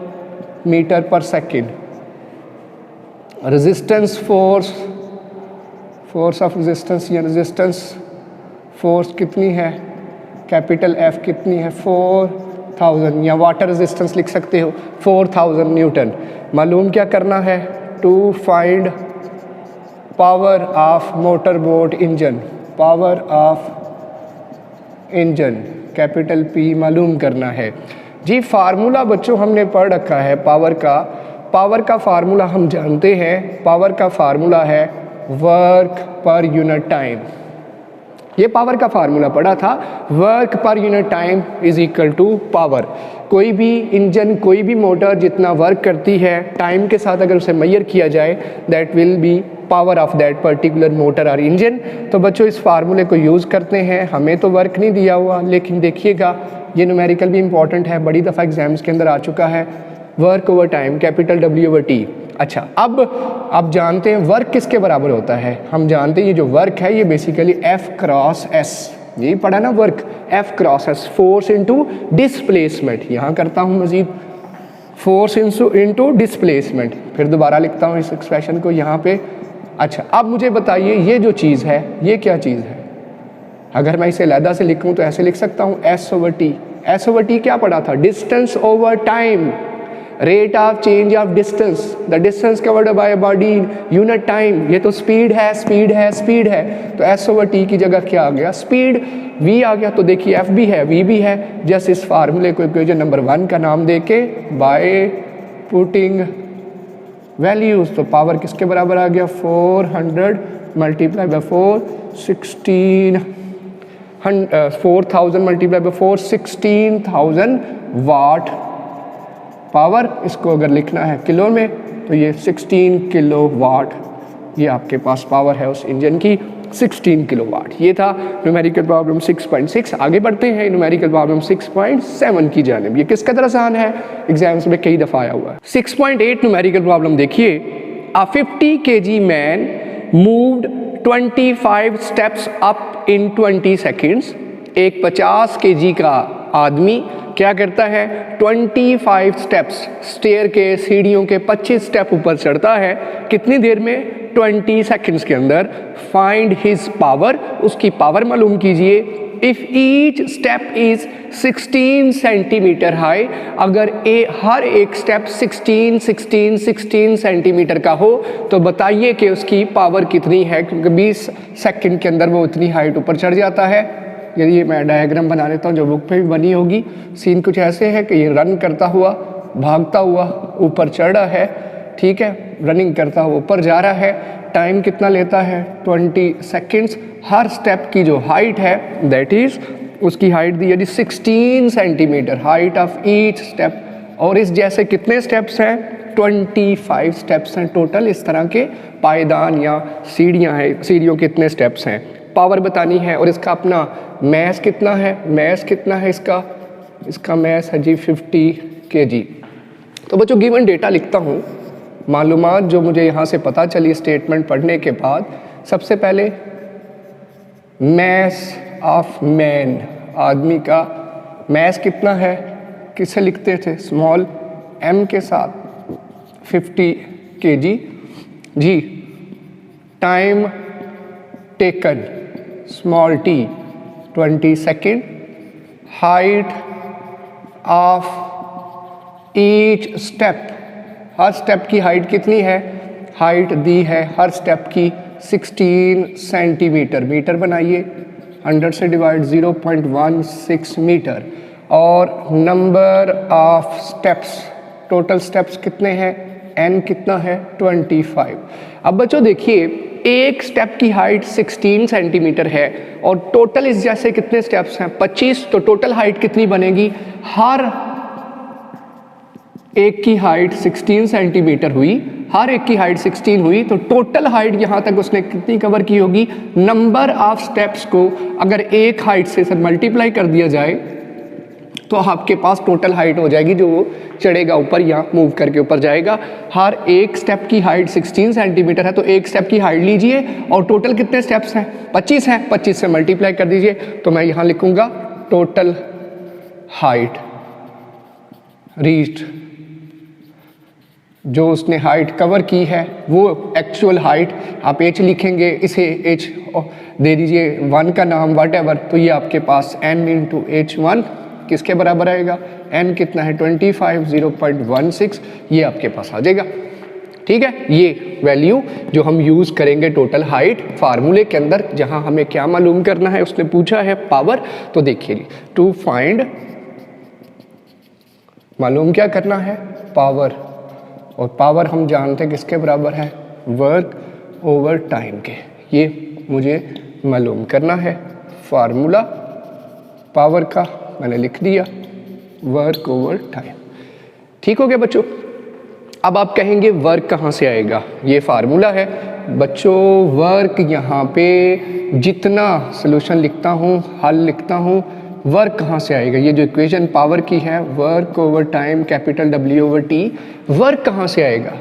Speaker 1: मीटर पर second. Resistance force of resistance या रेजिस्टेंस फोर्स कितनी है, कैपिटल एफ कितनी है 4000, या वाटर रेजिस्टेंस लिख सकते हो 4000 न्यूटन। मालूम क्या करना है, to find power of motor boat engine, power of engine capital P मालूम करना है जी। फार्मूला बच्चों हमने पढ़ रखा है पावर का फार्मूला हम जानते हैं। पावर का फार्मूला है वर्क पर यूनिट टाइम। ये पावर का फार्मूला पढ़ा था, वर्क पर unit time is equal to power. कोई भी इंजन, कोई भी मोटर जितना वर्क करती है टाइम के साथ अगर उसे मेजर किया जाए, that will be power of that particular motor और इंजन। तो बच्चों इस फार्मूले को यूज़ करते हैं। हमें तो वर्क नहीं दिया हुआ, लेकिन देखिएगा ये न्यूमेरिकल भी इंपॉर्टेंट है, बड़ी दफ़ा एग्जाम्स के अंदर आ चुका है। Work over time, capital W/T। अच्छा, अब आप जानते हैं वर्क किसके बराबर होता है। हम जानते हैं ये जो वर्क है ये बेसिकली F क्रॉस S, यही पढ़ा ना work, F cross S, force into displacement. यहाँ करता हूँ मजीद, फोर्स इनटू डिस्प्लेसमेंट। फिर दोबारा लिखता हूँ इस एक्सप्रेशन को यहाँ पे। अच्छा, अब मुझे बताइए ये जो चीज़ है ये क्या चीज़ है। अगर मैं इसे अलहदा से लिखूँ तो ऐसे लिख सकता हूँ S/T। S/T क्या पढ़ा था, distance over time, rate of change of distance, the distance covered by body unit time. ये तो स्पीड है, स्पीड है, स्पीड है। तो S/T की जगह क्या आ गया, स्पीड। V आ गया। तो देखिए F भी है, V भी है। जस्ट इस फार्मूले को इक्वेशन नंबर 1 का नाम देके बाय पुटिंग वैल्यूज, तो पावर किसके बराबर आ गया, 400 multiply by 4, 4000 multiply by 4, 16,000 watt power. इसको अगर लिखना है किलो में तो ये 16 किलो वाट, ये आपके पास पावर है उस इंजन की, 16 किलो वाट। ये था न्यूमेरिकल प्रॉब्लम 6.6। आगे बढ़ते हैं न्यूमेरिकल प्रॉब्लम 6.7 की जानिब। ये किस कदर आसान है, एग्जाम्स में कई दफ़ा आया हुआ है। 6.8 न्यूमेरिकल प्रॉब्लम देखिए। अ 50 kg man moved 25 steps up in 20 seconds. एक 50 kg का आदमी क्या करता है, 25 स्टेप्स, स्टेयर के, सीढ़ियों के 25 स्टेप ऊपर चढ़ता है। कितनी देर में, 20 सेकेंड्स के अंदर। फाइंड हिज पावर, उसकी पावर मालूम कीजिए। If each step is 16 centimetre high, अगर हर एक स्टेप 16 सेंटीमीटर का हो तो बताइए कि उसकी पावर कितनी है, क्योंकि 20 सेकंड के अंदर वो उतनी हाइट ऊपर चढ़ जाता है। यदि मैं डायग्राम बना लेता हूँ जो बुक पे भी बनी होगी। सीन कुछ ऐसे है कि ये रन करता हुआ, भागता हुआ ऊपर चढ़ रहा है, ठीक है, रनिंग करता हुआ ऊपर जा रहा है। टाइम कितना लेता है, 20 सेकेंड्स। हर स्टेप की जो हाइट है दैट इज़, उसकी हाइट दी है 16 centimetre, height of each step. और इस जैसे कितने स्टेप्स हैं, 25 स्टेप्स हैं टोटल। इस तरह के पायदान या सीढ़ियाँ हैं, सीढ़ियों के कितने स्टेप्स हैं, पावर बतानी है। और इसका अपना मैस कितना है, मैस कितना है इसका मैस है जी 50 kg। तो बच्चों गिवन डेटा लिखता हूँ, मालूमात जो मुझे यहाँ से पता चली स्टेटमेंट पढ़ने के बाद। सबसे पहले मैस ऑफ मैन, आदमी का मैस कितना है, किसे लिखते थे, स्मॉल m के साथ 50 kg जी। Time taken small t 20 second. Height of each step, हर स्टेप की हाइट कितनी है, हाइट दी है हर स्टेप की 16 सेंटीमीटर। मीटर बनाइए, 100 से डिवाइड 0.16 मीटर। और number of steps, total steps कितने हैं, n कितना है, 25। अब बच्चों देखिए एक स्टेप की हाइट 16 सेंटीमीटर है और टोटल इस जैसे कितने स्टेप्स हैं, 25। तो टोटल हाइट कितनी बनेगी, हर एक की हाइट 16 सेंटीमीटर हुई, हर एक की हाइट 16 हुई, तो टोटल हाइट यहाँ तक उसने कितनी कवर की होगी। नंबर ऑफ स्टेप्स को अगर एक हाइट से सर मल्टीप्लाई कर दिया जाए तो आपके पास टोटल हाइट हो जाएगी जो वो चढ़ेगा ऊपर या मूव करके ऊपर जाएगा। हर एक स्टेप की हाइट 16 सेंटीमीटर है, तो एक स्टेप की हाइट लीजिए और टोटल कितने स्टेप्स हैं, 25 हैं, 25 से मल्टीप्लाई कर दीजिए। तो मैं यहाँ लिखूँगा टोटल हाइट रीच्ड, जो उसने हाइट कवर की है वो एक्चुअल हाइट, आप h लिखेंगे, इसे h दे दीजिए 1 का नाम वट एवर, तो ये आपके पास n इंटू h1 किसके बराबर आएगा, n कितना है 25, 0.16, ये आपके पास आ जाएगा। ठीक है, ये वैल्यू जो हम यूज़ करेंगे टोटल हाइट फार्मूले के अंदर, जहां हमें क्या मालूम करना है, उसने पूछा है पावर। तो देखिए टू फाइंड, मालूम क्या करना है, पावर। और पावर हम जानते हैं किसके बराबर है, वर्क ओवर टाइम के, ये मुझे मालूम करना है। फार्मूला पावर का मैंने लिख दिया, वर्क ओवर टाइम। ठीक हो गया बच्चों। अब आप कहेंगे वर्क कहाँ से आएगा, ये फार्मूला है बच्चों। वर्क यहाँ पे जितना सोल्यूशन लिखता हूँ, हल लिखता हूँ, वर्क कहाँ से आएगा, ये जो इक्वेशन पावर की है, work over time capital W over T, work कहाँ से आएगा।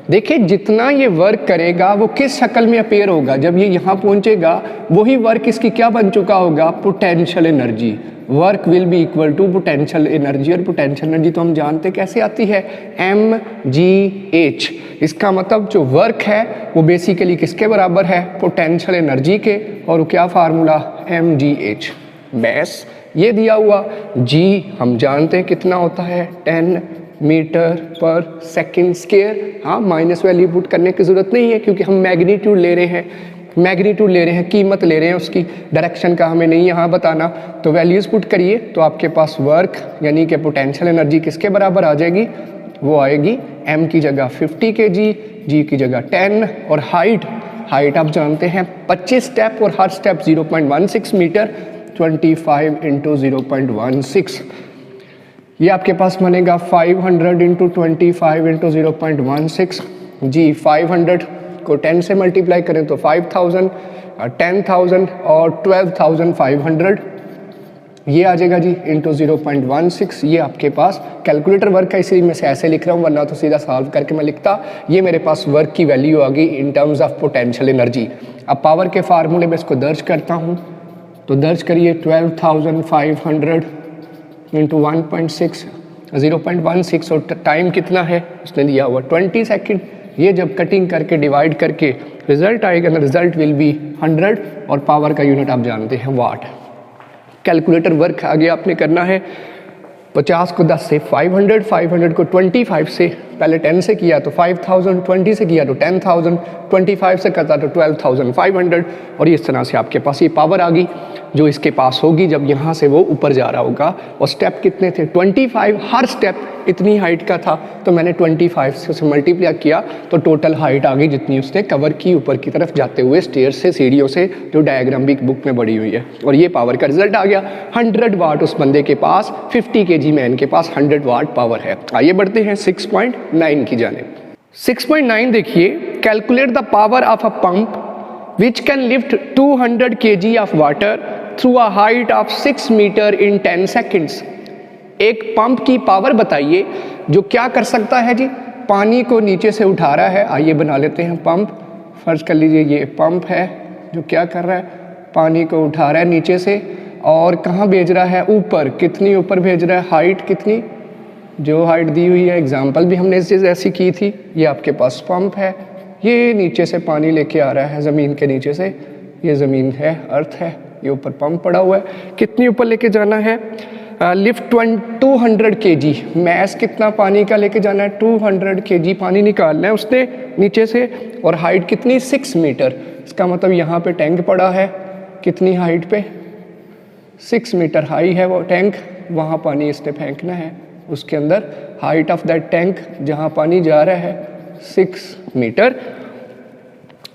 Speaker 1: देखिए जितना ये वर्क करेगा वो किस शक्ल में अपेयर होगा, जब ये यहाँ पहुँचेगा वही वर्क इसकी क्या बन चुका होगा, potential energy. Work will be equal to potential energy, और पोटेंशियल एनर्जी तो हम जानते कैसे आती है, mgh। इसका मतलब जो वर्क है वो बेसिकली किसके बराबर है, पोटेंशियल एनर्जी के, और वो क्या फार्मूला, mgh। बस ये दिया हुआ, g हम जानते हैं कितना होता है, 10 मीटर पर सेकेंड स्क्वायर। हाँ, माइनस वैल्यू पुट करने की ज़रूरत नहीं है क्योंकि हम मैग्नीट्यूड ले रहे हैं, कीमत ले रहे हैं, उसकी डायरेक्शन का हमें नहीं यहाँ बताना। तो वैल्यूज़ पुट करिए तो आपके पास वर्क यानी कि पोटेंशियल एनर्जी किसके बराबर आ जाएगी, वो आएगी m की जगह 50 kg, g की जगह 10, और हाइट आप जानते हैं 25 स्टेप, और हर स्टेप 0.16 मीटर, 25 इंटू 0.16, ये आपके पास बनेगा 500 इंटू 25 इंटू 0.16। जी 500 को 10 से मल्टीप्लाई करें तो 5000, 10,000 और 12,500 ये आ जाएगा जी, इंटू 0.16। ये आपके पास कैलकुलेटर वर्क है, इसीलिए मैं ऐसे लिख रहा हूँ, वरना तो सीधा सॉल्व करके मैं लिखता। ये मेरे पास वर्क की वैल्यू आ गई in terms of potential energy. अब पावर के फार्मूले में इसको दर्ज करता हूँ, तो दर्ज करिए 12,500 इंटू 1.6 0.16, और टाइम कितना है उसने दिया हुआ 20 सेकेंड। ये जब कटिंग करके डिवाइड करके रिजल्ट आएगा ना, रिजल्ट विल बी 100, और पावर का यूनिट आप जानते हैं वाट। कैलकुलेटर वर्क आगे आपने करना है, 50 को 10 से 500, 500 को 25 से, पहले 10 से किया तो 5000, 20 से किया तो 10,000, 25 से करता तो 12,500, और इस तरह से आपके पास ये पावर आ गई जो इसके पास होगी जब यहाँ से वो ऊपर जा रहा होगा। और स्टेप कितने थे, 25, हर स्टेप इतनी हाइट का था, तो मैंने 25 से उसे मल्टीप्लाई किया तो टोटल हाइट आ गई जितनी उसने कवर की ऊपर की तरफ जाते हुए स्टेयर से, सीढ़ियों से, जो डायग्राम भी बुक में बड़ी हुई है। और ये पावर का रिजल्ट आ गया 100 वाट उस बंदे के पास, 50 kg मैन के पास 100 वाट पावर है। आइए बढ़ते हैं 6.9 की जानिब। 6.9 देखिए, calculate the power of a pump which can lift 200 kg of water through a height of 6 meter in 10 seconds। एक पंप की पावर बताइए जो क्या कर सकता है जी, पानी को नीचे से उठा रहा है। आइए बना लेते हैं पंप। फर्ज कर लीजिए ये पंप है जो क्या कर रहा है, पानी को उठा रहा है नीचे से, और कहाँ भेज रहा है, ऊपर। कितनी ऊपर भेज रहा है, हाइट कितनी, जो हाइट दी हुई है, एग्जाम्पल भी हमने इस चीज़ ऐसी की थी। ये आपके पास पंप है, ये नीचे से पानी लेके आ रहा है ज़मीन के नीचे से, ये ज़मीन है, अर्थ है, ये ऊपर पंप पड़ा हुआ है। कितनी ऊपर लेके जाना है, लिफ्ट 200 kg, मैस कितना पानी का लेके जाना है, 200 kg पानी निकालना है उसने नीचे से, और हाइट कितनी, 6 मीटर। इसका मतलब यहाँ पे टैंक पड़ा है, कितनी हाइट पे, 6 मीटर हाई है वो टैंक, वहाँ पानी इसने फेंकना है उसके अंदर। हाइट ऑफ दैट टैंक जहाँ पानी जा रहा है 6 मीटर।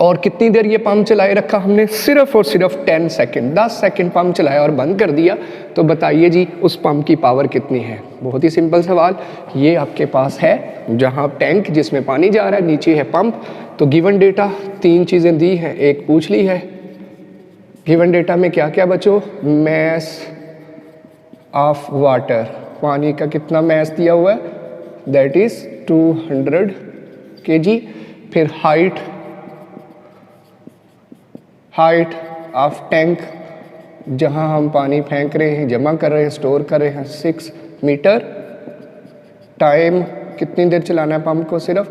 Speaker 1: और कितनी देर ये पंप चलाए रखा हमने, सिर्फ और सिर्फ 10 सेकेंड, 10 सेकेंड पंप चलाया और बंद कर दिया। तो बताइए जी उस पंप की पावर कितनी है। बहुत ही सिंपल सवाल, ये आपके पास है जहाँ टैंक जिसमें पानी जा रहा है, नीचे है पंप। तो गिवन डेटा 3 चीज़ें दी हैं, एक पूछ ली है। गिवन डेटा में क्या क्या बच्चों, मैस ऑफ वाटर, पानी का कितना मैस दिया हुआ है, दैट इज़ 200 kg। फिर हाइट ऑफ टैंक जहां हम पानी फेंक रहे हैं, जमा कर रहे हैं, स्टोर कर रहे हैं, 6 मीटर। टाइम कितनी देर चलाना है पंप को, सिर्फ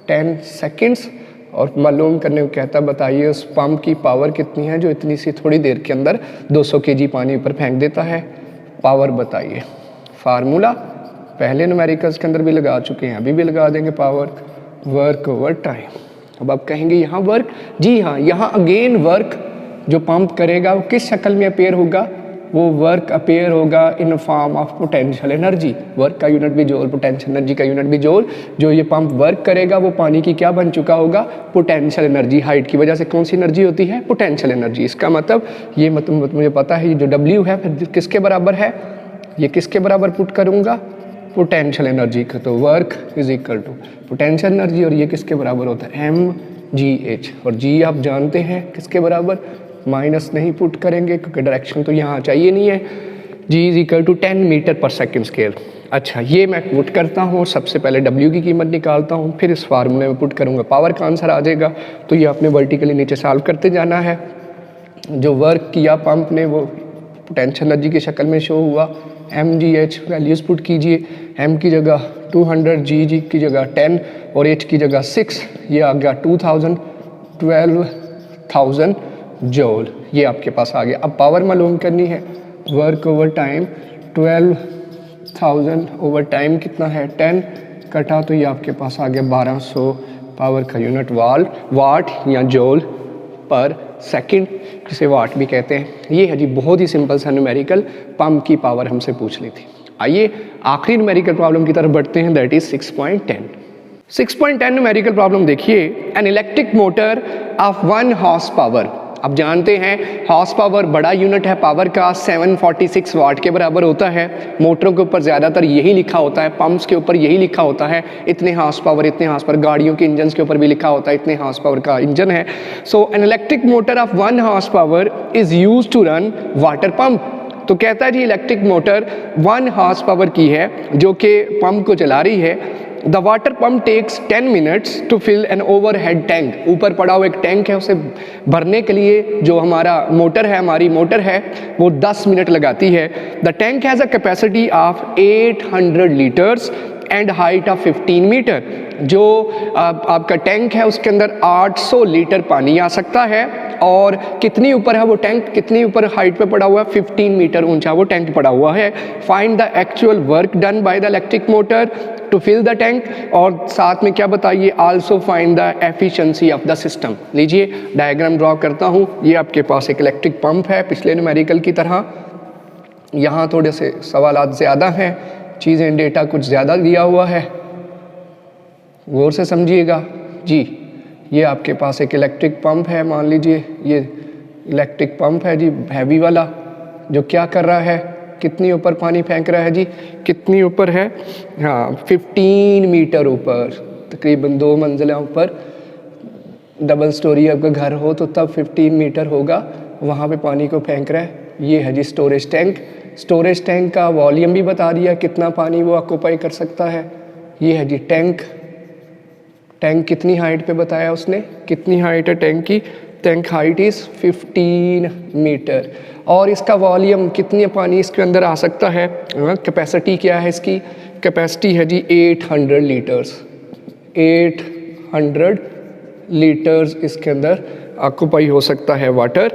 Speaker 1: 10 सेकेंड्स। और मालूम करने को कहता बताइए उस पंप की पावर कितनी है जो इतनी सी थोड़ी देर के अंदर 200 kg पानी ऊपर फेंक देता है। पावर बताइए। फार्मूला पहले न्यूमेरिकल्स के अंदर भी लगा चुके हैं, अभी भी लगा देंगे, पावर वर्क ओवर टाइम। अब आप कहेंगे यहाँ वर्क, जी हाँ, यहाँ अगेन वर्क जो पंप करेगा वो किस शक्ल में अपेयर होगा, वो वर्क अपेयर होगा in form of potential energy. Work का यूनिट भी जूल, पोटेंशियल एनर्जी का यूनिट भी जूल। जो ये पंप वर्क करेगा वो पानी की क्या बन चुका होगा, पोटेंशियल एनर्जी। हाइट की वजह से कौन सी एनर्जी होती है, पोटेंशियल एनर्जी। इसका मतलब ये मतलब मुझे पता है ये जो W है फिर किसके बराबर है, ये किसके बराबर पुट करूँगा, पोटेंशियल एनर्जी का। तो work is equal to potential energy, और ये किसके बराबर होता है, mgh। और g आप जानते हैं किसके बराबर, माइनस नहीं पुट करेंगे क्योंकि डायरेक्शन तो यहाँ चाहिए नहीं है। g is equal to 10 metre पर सेकेंड स्केयर। अच्छा, ये मैं पुट करता हूँ, सबसे पहले W की कीमत निकालता हूँ, फिर इस फार्मूले में पुट करूँगा, पावर का आंसर आ जाएगा। तो ये आपने वर्टिकली नीचे सॉल्व करते जाना है। जो वर्क किया पंप ने वो पोटेंशियल एनर्जी की शक्ल में शो हुआ, mgh वैल्यूज़ पुट कीजिए, m की जगह 200, g की जगह 10 और h की जगह 6, ये आ गया 12,000 जूल। ये आपके पास आ गया। अब पावर मालूम करनी है, work over time 12,000 over time कितना है 10 कटा, तो ये आपके पास आ गया 1200 पावर का यूनिट वाट या जूल पर सेकंड, जिसे वाट भी कहते हैं। ये है जी बहुत ही सिंपल सा न्यूमेरिकल, पंप की पावर हमसे पूछ ली थी। आइए आखिरी न्यूमेरिकल प्रॉब्लम की तरफ बढ़ते हैं, दैट इज 6.10। 6.10 न्यूमेरिकल प्रॉब्लम देखिए, N electric motor of 1 horse power. अब जानते हैं हॉर्स पावर बड़ा यूनिट है पावर का, 746 वाट के बराबर होता है। मोटरों के ऊपर ज़्यादातर यही लिखा होता है, पंप्स के ऊपर यही लिखा होता है, इतने हॉर्स पावर, इतने हॉर्स पावर। गाड़ियों के इंजन के ऊपर भी लिखा होता है इतने हॉर्स पावर का इंजन है। So an electric motor of 1 horse power is use to run water pump. तो कहता है जी इलेक्ट्रिक मोटर 1 हॉर्स पावर की है जो कि पंप को चला रही है। The water pump takes 10 minutes to fill an overhead tank. ऊपर पड़ा हुआ एक टैंक है, उसे भरने के लिए जो हमारा मोटर है, हमारी मोटर है, वो 10 मिनट लगाती है। The tank has a capacity of 800 litres and height of 15 metre. जो आपका टैंक है उसके अंदर 800 लीटर पानी आ सकता है। और कितनी ऊपर है वो टैंक, कितनी ऊपर हाइट पे पड़ा हुआ है, 15 मीटर ऊंचा वो टैंक पड़ा हुआ है। Find the actual work done by the electric motor to fill the tank, और साथ में क्या बताइए, also find the efficiency of the system. लीजिए डायग्राम ड्रॉ करता हूँ। ये आपके पास एक इलेक्ट्रिक पंप है पिछले न्यूमेरिकल की तरह। यहाँ थोड़े से सवालात ज़्यादा हैं, चीज़ें डेटा कुछ ज़्यादा दिया हुआ है, गौर से समझिएगा जी। ये आपके पास एक इलेक्ट्रिक पंप है, मान लीजिए ये इलेक्ट्रिक पंप है जी हैवी वाला, जो क्या कर रहा है, कितनी ऊपर पानी फेंक रहा है जी, कितनी ऊपर है, हाँ 15 मीटर ऊपर, तकरीबन 2 मंजिला ऊपर। डबल स्टोरी आपका घर हो तो तब 15 मीटर होगा, वहाँ पे पानी को फेंक रहा है। ये है जी स्टोरेज टैंक। स्टोरेज टैंक का वॉल्यूम भी बता दिया कितना पानी वो ऑक्यूपाई कर सकता है। ये है जी टैंक। टैंक कितनी हाइट पे बताया उसने, कितनी हाइट है टैंक की, टैंक हाइट इज़ 15 मीटर। और इसका वॉल्यूम कितनी पानी इसके अंदर आ सकता है, कैपेसिटी क्या है इसकी, कैपेसिटी है जी 800 लीटर्स। 800 लीटर्स इसके अंदर ऑक्यूपाई हो सकता है वाटर।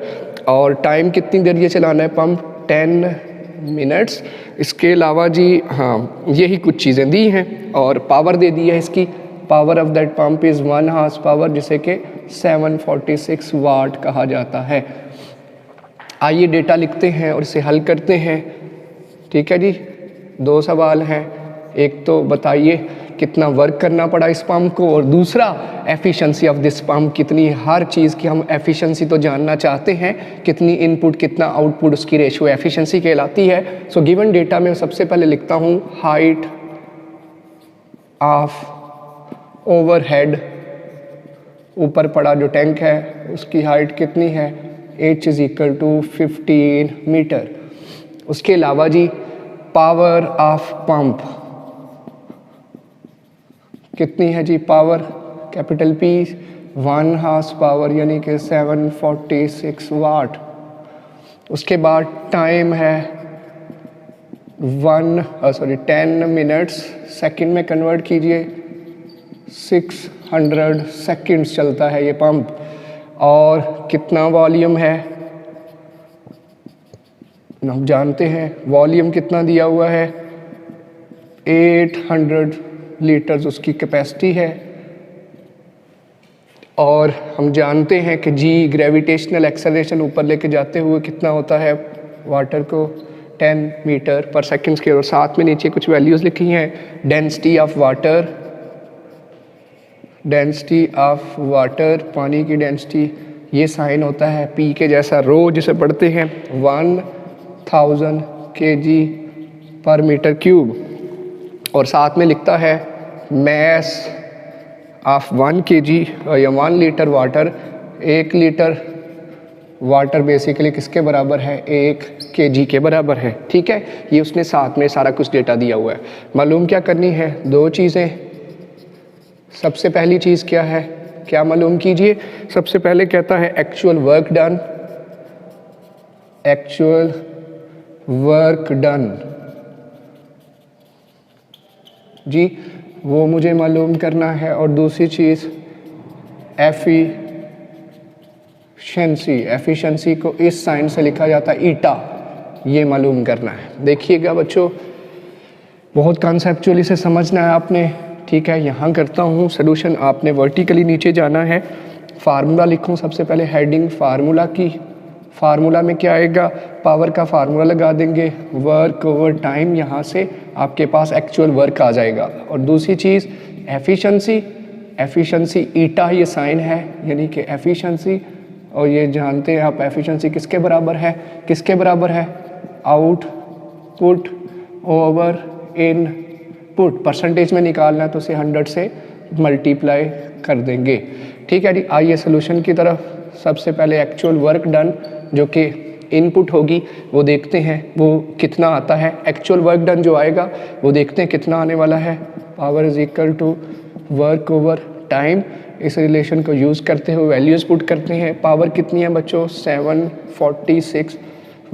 Speaker 1: और टाइम कितनी देर ये चलाना है पंप, 10 मिनट्स। इसके अलावा जी हाँ यही कुछ चीज़ें दी हैं, और पावर दे दी है इसकी। Power of that pump is 1 horse power, जिसे कि 746 वाट कहा जाता है। आइए डेटा लिखते हैं और इसे हल करते हैं। ठीक है जी, 2 सवाल हैं। एक तो बताइए कितना वर्क करना पड़ा इस पंप को, और दूसरा एफिशिएंसी ऑफ दिस पंप कितनी। हर चीज़ की हम एफिशिएंसी तो जानना चाहते हैं, कितनी इनपुट कितना आउटपुट, उसकी रेशियो एफिशिएंसी कहलाती है। सो गिवन डेटा में सबसे पहले लिखता हूँ हाइट ऑफ ओवरहेड, ऊपर पड़ा जो टैंक है उसकी हाइट कितनी है, h is equal to 15 metre. उसके अलावा जी पावर ऑफ पंप कितनी है जी, power capital P 1 horse power यानी कि 746 वाट। उसके बाद टाइम है 10 मिनट्स, सेकंड में कन्वर्ट कीजिए, 600 सेकंड्स चलता है ये पंप। और कितना वॉल्यूम है हम जानते हैं, वॉल्यूम कितना दिया हुआ है, 800 लीटर्स उसकी कैपेसिटी है। और हम जानते हैं कि जी ग्रेविटेशनल एक्सेलरेशन ऊपर लेके जाते हुए कितना होता है, वाटर को 10 मीटर पर सेकेंड स्क्वायर, और साथ में नीचे कुछ वैल्यूज़ लिखी हैं। Density of water, density of water, पानी की डेंसिटी, ये साइन होता है पी के जैसा, रो जिसे पढ़ते हैं 1000 kg पर मीटर क्यूब, और साथ में लिखता है मैस ऑफ 1 kg या 1 litre water. 1 litre water basically किसके बराबर है, 1 kg के बराबर है। ठीक है, ये उसने साथ में सारा कुछ डेटा दिया हुआ है। मालूम क्या करनी है, दो चीज़ें। सबसे पहली चीज़ क्या है, क्या मालूम कीजिए। सबसे पहले कहता है actual work done, actual work done जी, वो मुझे मालूम करना है। और दूसरी चीज़ एफिशिएंसी, एफिशिएंसी को इस साइन से लिखा जाता है ईटा, ये मालूम करना है। देखिएगा बच्चों, बहुत कॉन्सेप्चुअली से समझना है आपने। ठीक है, यहाँ करता हूँ सॉल्यूशन, आपने वर्टिकली नीचे जाना है। फार्मूला लिखूँ सबसे पहले, हेडिंग फार्मूला की। फार्मूला में क्या आएगा, पावर का फार्मूला लगा देंगे, वर्क ओवर टाइम, यहाँ से आपके पास एक्चुअल वर्क आ जाएगा। और दूसरी चीज़ एफिशिएंसी, एफिशिएंसी ईटा ये साइन है, यानी कि एफिशिएंसी, और ये जानते हैं आप एफिशिएंसी किसके बराबर है, किसके बराबर है, आउटपुट ओवर इनपुट। परसेंटेज में निकालना है तो उसे 100 से मल्टीप्लाई कर देंगे। ठीक है जी, आइए सोल्यूशन की तरफ। सबसे पहले एक्चुअल वर्क डन जो कि इनपुट होगी वो देखते हैं वो कितना आता है। एक्चुअल वर्क डन जो आएगा वो देखते हैं कितना आने वाला है। Power is equal to work over time, इस रिलेशन को यूज़ करते हुए वैल्यूज़ पुट करते हैं। पावर कितनी है बच्चों, 746,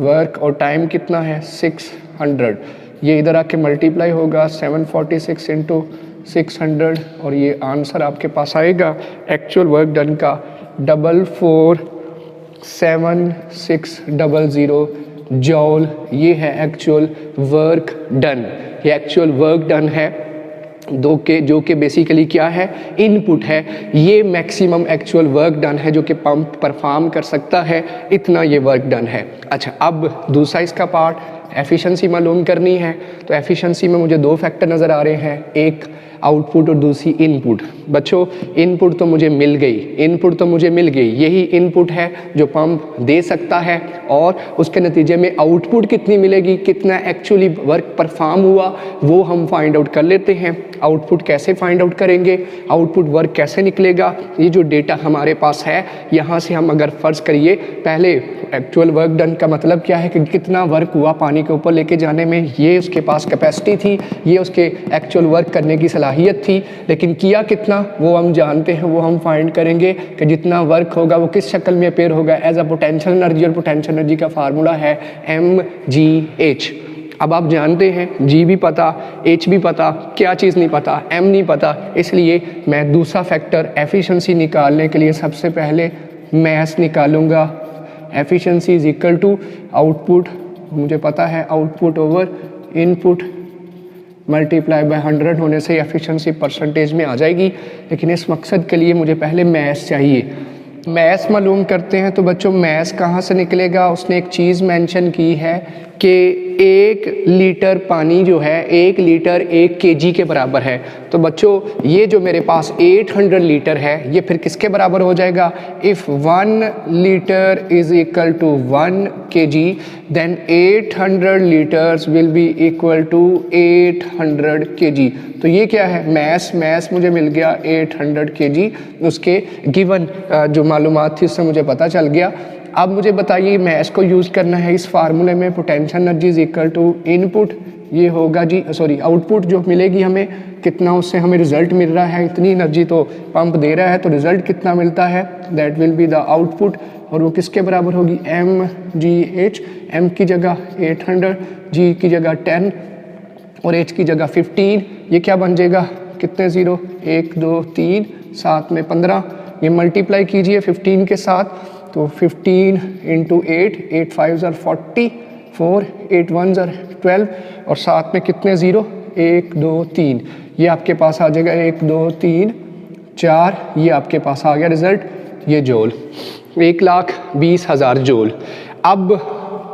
Speaker 1: वर्क और टाइम कितना है 600। ये इधर आके मल्टीप्लाई होगा 746 इंटू 600, और ये आंसर आपके पास आएगा एक्चुअल वर्क डन का 447600 जॉल। ये है एक्चुअल वर्क डन, ये एक्चुअल वर्क डन है जो कि बेसिकली क्या है, इनपुट है। ये मैक्सिमम एक्चुअल वर्क डन है जो कि पंप परफॉर्म कर सकता है, इतना ये वर्क डन है। अच्छा, अब दूसरा इसका पार्ट एफिशिएंसी मालूम करनी है। तो एफिशिएंसी में मुझे दो फैक्टर नज़र आ रहे हैं, एक आउटपुट और दूसरी इनपुट। बच्चों इनपुट तो मुझे मिल गई, इनपुट तो मुझे मिल गई, यही इनपुट है जो पंप दे सकता है, और उसके नतीजे में आउटपुट कितनी मिलेगी, कितना एक्चुअली वर्क परफॉर्म हुआ, वो हम फाइंड आउट कर लेते हैं। आउटपुट कैसे फाइंड आउट करेंगे, आउटपुट वर्क कैसे निकलेगा, ये जो डेटा हमारे पास है, यहाँ से हम अगर फ़र्ज़ करिए पहले एक्चुअल वर्क डन का मतलब क्या है कि कितना वर्क हुआ पानी के ऊपर लेके जाने में, ये उसके पास कैपेसिटी थी, ये उसके एक्चुअल वर्क करने की सलाहियत थी, लेकिन किया कितना वो हम जानते हैं, वो हम फाइंड करेंगे कि जितना वर्क होगा वो किस शक्ल में अपेयर होगा एज अ पोटेंशियल एनर्जी, और पोटेंशियल एनर्जी का फार्मूला है mgh। अब आप जानते हैं G भी पता, H भी पता, क्या चीज़ नहीं पता, M नहीं पता, इसलिए मैं दूसरा फैक्टर एफिशिएंसी निकालने के लिए सबसे पहले मैस निकालूंगा। Efficiency is equal to output, मुझे पता है output over input multiply by 100 होने से एफिशिएंसी परसेंटेज में आ जाएगी। लेकिन इस मकसद के लिए मुझे पहले मैस चाहिए। मैस मालूम करते हैं तो बच्चों मैस कहाँ से निकलेगा, उसने एक चीज़ मेंशन की है कि 1 लीटर पानी जो है 1 लीटर 1 kg के बराबर है। तो बच्चों ये जो मेरे पास 800 लीटर है ये फिर किसके बराबर हो जाएगा, if 1 litre is equal to 1 kg then 800 litres will be equal to 800 kg। तो ये क्या है, मैस मुझे मिल गया 800 kg, उसके गिवन जो मालूमात थी उससे मुझे पता चल गया। अब मुझे बताइए मैस को यूज़ करना है इस फार्मूले में, potential energy is equal to input, ये होगा जी आउटपुट जो मिलेगी हमें कितना, उससे हमें रिजल्ट मिल रहा है, इतनी एनर्जी तो पंप दे रहा है, तो रिजल्ट कितना मिलता है, that will be the output, और वो किसके बराबर होगी mgh। m की जगह 800, g की जगह 10 और h की जगह 15। ये क्या बन जाएगा, कितने ज़ीरो, 1 2 3 7 में 15, ये मल्टीप्लाई कीजिए 15 के साथ, तो 15 इंटू 8, 8 5 40, 4 8 1 12, और साथ में कितने ज़ीरो, 1 2 3, ये आपके पास आ जाएगा 1 2 3 4, ये आपके पास आ गया रिज़ल्ट, ये जोल 1,20,000 जोल। अब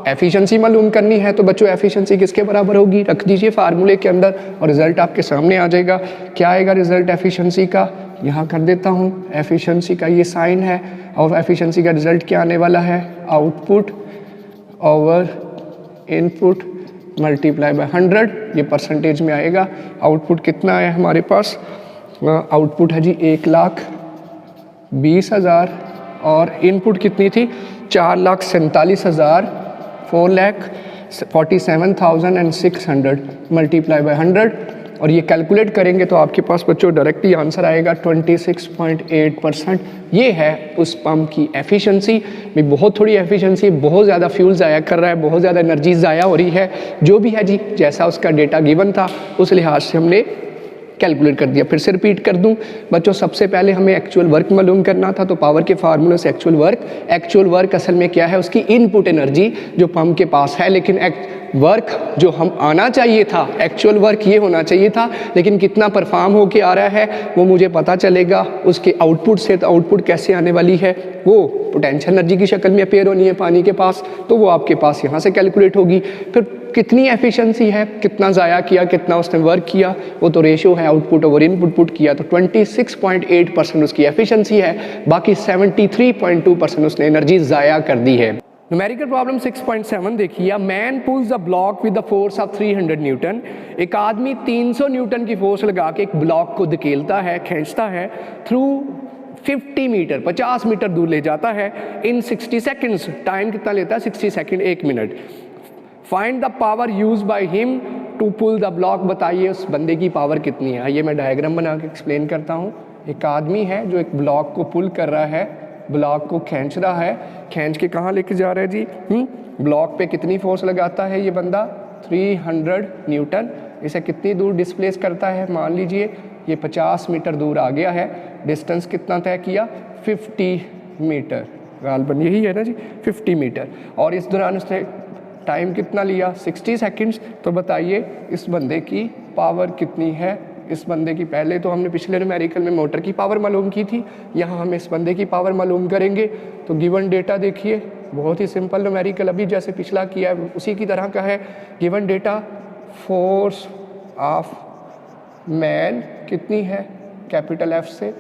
Speaker 1: एफिशिएंसी मालूम करनी है तो बच्चों एफिशिएंसी किसके बराबर होगी, रख दीजिए फार्मूले के अंदर और रिजल्ट आपके सामने आ जाएगा। क्या आएगा रिजल्ट एफिशिएंसी का, यहाँ कर देता हूँ, एफिशिएंसी का ये साइन है और एफिशिएंसी का रिजल्ट क्या आने वाला है, output over input multiply by 100, ये परसेंटेज में आएगा। आउटपुट कितना है हमारे पास, आउटपुट है जी 1,20,000 और इनपुट कितनी थी 4,47,000, 4,47,600 मल्टीप्लाई बाय 100 और ये कैलकुलेट करेंगे तो आपके पास बच्चों डायरेक्टली आंसर आएगा 26.8%। ये है उस पंप की एफिशिएंसी भी। बहुत थोड़ी एफिशिएंसी, बहुत ज़्यादा फ्यूल ज़ाया कर रहा है, बहुत ज़्यादा एनर्जी ज़ाया हो रही है। जो भी है जी, जैसा उसका डेटा गिवन था उस लिहाज से हमने कैलकुलेट कर दिया। फिर से रिपीट कर दूं बच्चों, सबसे पहले हमें एक्चुअल वर्क मालूम करना था, तो पावर के फार्मूले से एक्चुअल वर्क असल में क्या है, उसकी इनपुट एनर्जी जो पंप के पास है। लेकिन वर्क जो हम आना चाहिए था, एक्चुअल वर्क ये होना चाहिए था, लेकिन कितना परफॉर्म होके आ रहा है वो मुझे पता चलेगा उसके आउटपुट से। तो आउटपुट कैसे आने वाली है, वो पोटेंशियल एनर्जी की शक्ल में अपेयर होनी है पानी के पास, तो वो आपके पास यहाँ से कैलकुलेट होगी। फिर कितनी एफिशिएंसी है, कितना ज़ाया किया, कितना उसने वर्क किया, वो तो रेशियो है आउटपुट ओवर इनपुट पुट किया, तो 26.8% उसकी एफिशिएंसी है, बाकी 73.2% उसने एनर्जी ज़ाया कर दी है। न्यूमेरिकल प्रॉब्लम 6.7 देखिए, a man pulls the block with the force of 300 Newton. एक आदमी 300 न्यूटन की फोर्स लगा के एक ब्लॉक को धकेलता है, खींचता है, थ्रू 50 मीटर 50 मीटर दूर ले जाता है इन 60 सेकेंड्स। टाइम कितना लेता है, 60 second, 1 minute. Find the power use by him to pull the block. बताइए उस बंदे की पावर कितनी है। आइए मैं डायग्राम बना के एक्सप्लेन करता हूँ। एक आदमी है जो एक ब्लॉक को पुल कर रहा है, ब्लॉक को खींच रहा है, खींच के कहाँ लेके जा रहा है जी, ब्लॉक पे कितनी फोर्स लगाता है ये बंदा, 300 न्यूटन। इसे कितनी दूर डिस्प्लेस करता है, मान लीजिए ये 50 मीटर दूर आ गया है। डिस्टेंस कितना तय किया, 50 मीटर, गालबन यही है ना जी, 50 मीटर। और इस दौरान उसने टाइम कितना लिया, 60 सेकंड्स। तो बताइए इस बंदे की पावर कितनी है। इस बंदे की, पहले तो हमने पिछले न्यूमेरिकल में मोटर की पावर मालूम की थी, यहाँ हम इस बंदे की पावर मालूम करेंगे। तो गिवन डेटा देखिए, बहुत ही सिंपल न्यूमेरिकल, अभी जैसे पिछला किया है उसी की तरह का है। Given data, force of man कितनी है, कैपिटल एफ से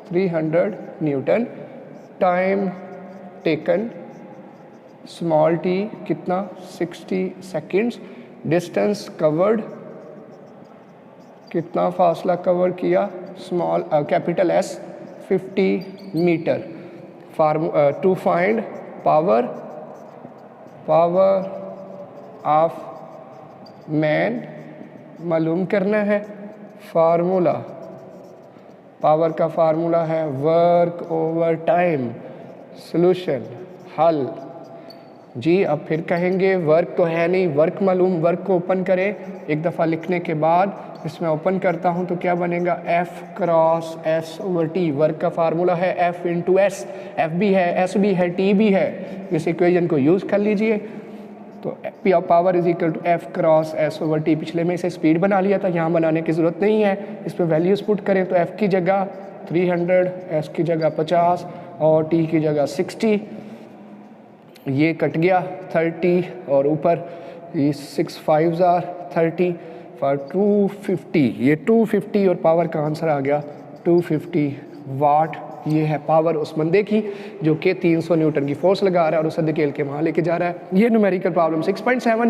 Speaker 1: 300 newton, time taken small T कितना 60 सेकेंड्स, डिस्टेंस कवर्ड कितना फासला कवर किया, small capital S 50 metre. To find power of man मालूम करना है। फार्मूला, पावर का फार्मूला है वर्क ओवर टाइम। सॉल्यूशन, हल जी। अब फिर कहेंगे वर्क तो है नहीं, वर्क मालूम, वर्क को ओपन करें एक दफ़ा लिखने के बाद, इसमें ओपन करता हूं तो क्या बनेगा, F cross S over T। Work का फार्मूला है F इंटू S, F भी है, S भी है, T भी है। इस इक्वेशन को यूज़ कर लीजिए। तो P of power is equal to F cross S over T। पिछले में इसे स्पीड बना लिया था, यहाँ बनाने की ज़रूरत नहीं है। इस पर वैल्यूज़ पुट करें तो F की जगह 300, S की जगह 50 और T की जगह 60। ये कट गया 30 और ऊपर ये 6 5 30 फॉर 250, ये 250 और पावर का आंसर आ गया 250 वाट। ये है पावर उस बंदे की जो कि 300 न्यूटन की फोर्स लगा रहा है और उसे धकेल के वहाँ लेके जा रहा है। ये न्यूमेरिकल प्रॉब्लम 6.7